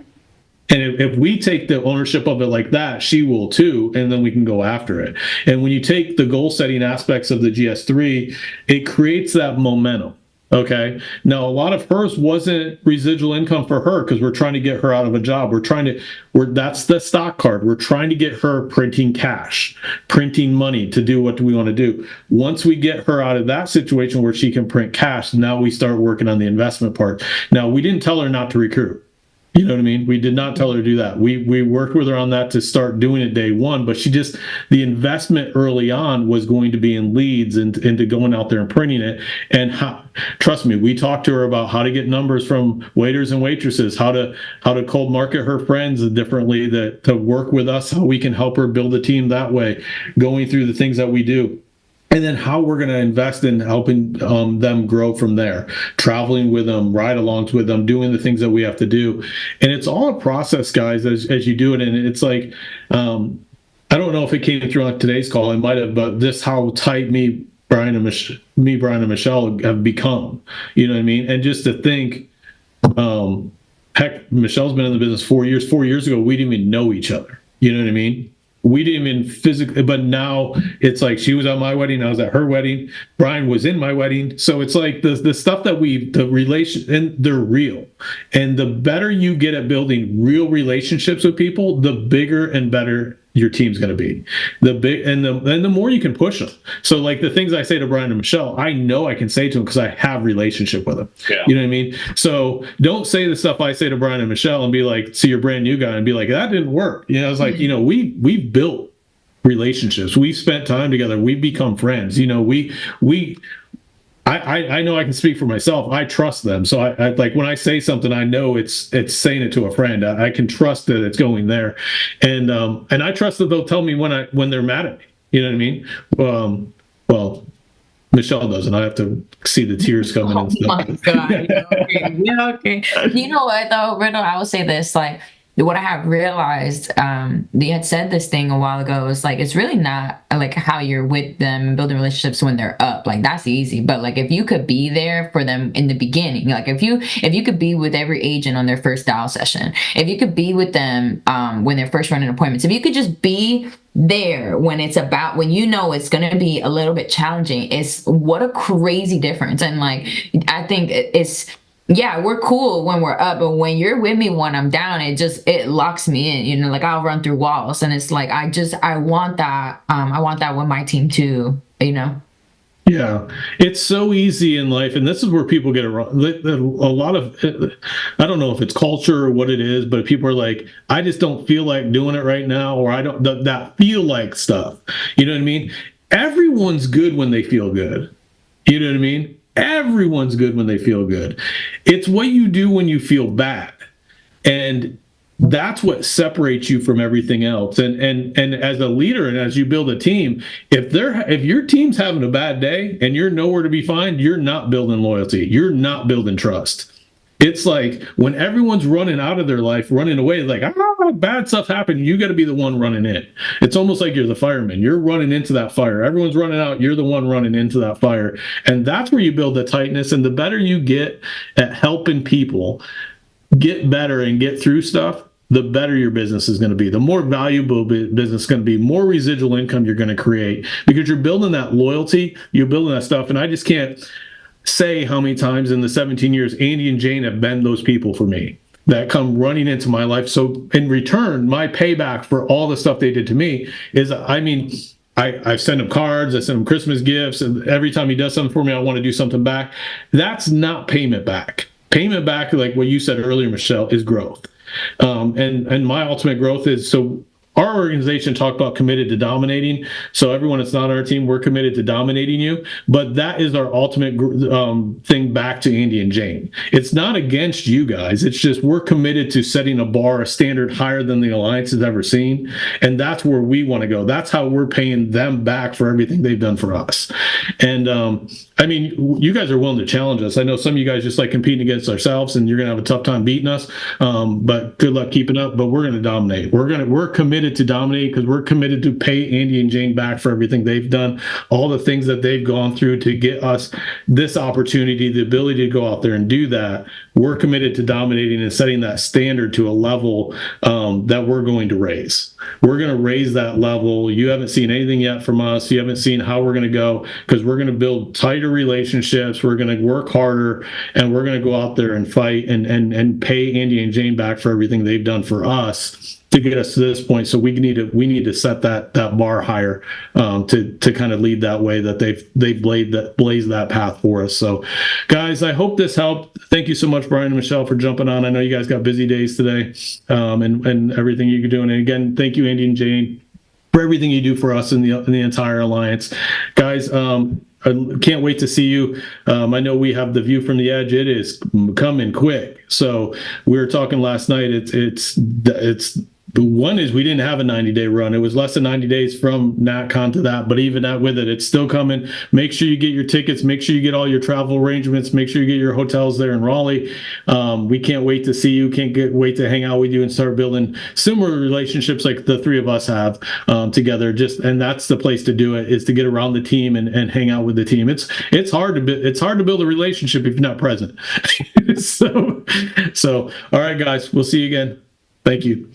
And if we take the ownership of it like that, she will too, and then we can go after it. And when you take the goal setting aspects of the GS3, it creates that momentum. Okay. Now, a lot of hers wasn't residual income for her, because we're trying to get her out of a job. That's the stock card. We're trying to get her printing cash, printing money to do what we want to do. Once we get her out of that situation where she can print cash, now we start working on the investment part. Now, we didn't tell her not to recruit. You know what I mean? We did not tell her to do that. We worked with her on that to start doing it day one, but the investment early on was going to be in leads and into going out there and printing it. And trust me, we talked to her about how to get numbers from waiters and waitresses, how to cold market her friends differently, to work with us, how we can help her build a team that way, going through the things that we do. And then how we're going to invest in helping them grow from there, traveling with them, ride-alongs with them, doing the things that we have to do. And it's all a process, guys, as you do it. And it's like, I don't know if it came through on today's call. It might have, but this how tight Brian and Michelle have become. You know what I mean? And just to think, heck, Michelle's been in the business 4 years. 4 years ago, we didn't even know each other. You know what I mean? We didn't even physically, but now it's like she was at my wedding, I was at her wedding, Brian was in my wedding. So it's like the stuff that the relation, and they're real. And the better you get at building real relationships with people, the bigger and better your team's going to be. The more you can push them. So like the things I say to Brian and Michelle, I know I can say to them because I have relationship with them. Yeah. You know what I mean? So don't say the stuff I say to Brian and Michelle and be like, see your brand new guy and be like, that didn't work. You know, it's like, you know, we've built relationships. We've spent time together. We've become friends. You know, I know I can speak for myself. I trust them. So I like when I say something, I know it's saying it to a friend. I can trust that it's going there. And I trust that they'll tell me when they're mad at me. You know what I mean? Well, Michelle doesn't. I have to see the tears coming and stuff. Oh my God. Yeah, okay. You know what though, Riddle, I will say this, like, what I have realized, you had said this thing a while ago, is like, it's really not like how you're with them and building relationships when they're up. Like, that's easy. But like, if you could be there for them in the beginning, like if you could be with every agent on their first dial session, if you could be with them when they're first running appointments, if you could just be there when it's about, when you know it's going to be a little bit challenging, it's what a crazy difference. And like, I think it's, yeah, we're cool when we're up, but when you're with me when I'm down, it locks me in, you know, like I'll run through walls. And it's like, I want that. I want that with my team too, you know? Yeah, it's so easy in life, and this is where people get it wrong. A lot of, I don't know if it's culture or what it is, but people are like, I just don't feel like doing it right now, or I don't, that feel like stuff. You know what I mean? Everyone's good when they feel good. You know what I mean? Everyone's good when they feel good. It's what you do when you feel bad. And that's what separates you from everything else. And as a leader and as you build a team, if your team's having a bad day and you're nowhere to be found, you're not building loyalty. You're not building trust. It's like when everyone's running out of their life, running away, like, bad stuff happened, you got to be the one running in. It's almost like you're the fireman. You're running into that fire. Everyone's running out. You're the one running into that fire. And that's where you build the tightness. And the better you get at helping people get better and get through stuff, the better your business is going to be. The more valuable business is going to be, more residual income you're going to create because you're building that loyalty, you're building that stuff. And I just can't say how many times in the 17 years Andy and Jane have been those people for me that come running into my life. So in return, my payback for all the stuff they did to me is, I mean, I send him cards, I send him Christmas gifts, and every time he does something for me, I want to do something back. That's not payment back. Payment back, like what you said earlier, Michelle, is growth. And my ultimate growth is, so our organization talked about committed to dominating. So everyone that's not on our team, we're committed to dominating you. But that is our ultimate thing back to Andy and Jane. It's not against you guys. It's just we're committed to setting a bar, a standard higher than the Alliance has ever seen. And that's where we want to go. That's how we're paying them back for everything they've done for us. And I mean, you guys are willing to challenge us. I know some of you guys just like competing against ourselves, and you're going to have a tough time beating us. But good luck keeping up. But we're going to dominate. We're committed to dominate because we're committed to pay Andy and Jane back for everything they've done, all the things that they've gone through to get us this opportunity, the ability to go out there and do that. We're committed to dominating and setting that standard to a level that we're going to raise. We're going to raise that level. You haven't seen anything yet from us. You haven't seen how we're going to go, because we're going to build tighter relationships. We're going to work harder, and we're going to go out there and fight and pay Andy and Jane back for everything they've done for us to get us to this point. So we need to set that bar higher to kind of lead that way, that they've blazed that path for us. So guys, I hope this helped. Thank you so much, Brian and Michelle, for jumping on. I know you guys got busy days today, and everything you're doing. And again, thank you, Andy and Jane, for everything you do for us in the entire Alliance. Guys, I can't wait to see you. I know we have the view from the edge. It is coming quick. So we were talking last night. It's the one is we didn't have a 90-day run. It was less than 90 days from NatCon to that, but even that with it, it's still coming. Make sure you get your tickets. Make sure you get all your travel arrangements. Make sure you get your hotels there in Raleigh. We can't wait to see you. Wait to hang out with you and start building similar relationships like the three of us have together. And that's the place to do it, is to get around the team and hang out with the team. It's hard to build a relationship if you're not present. So all right, guys, we'll see you again. Thank you.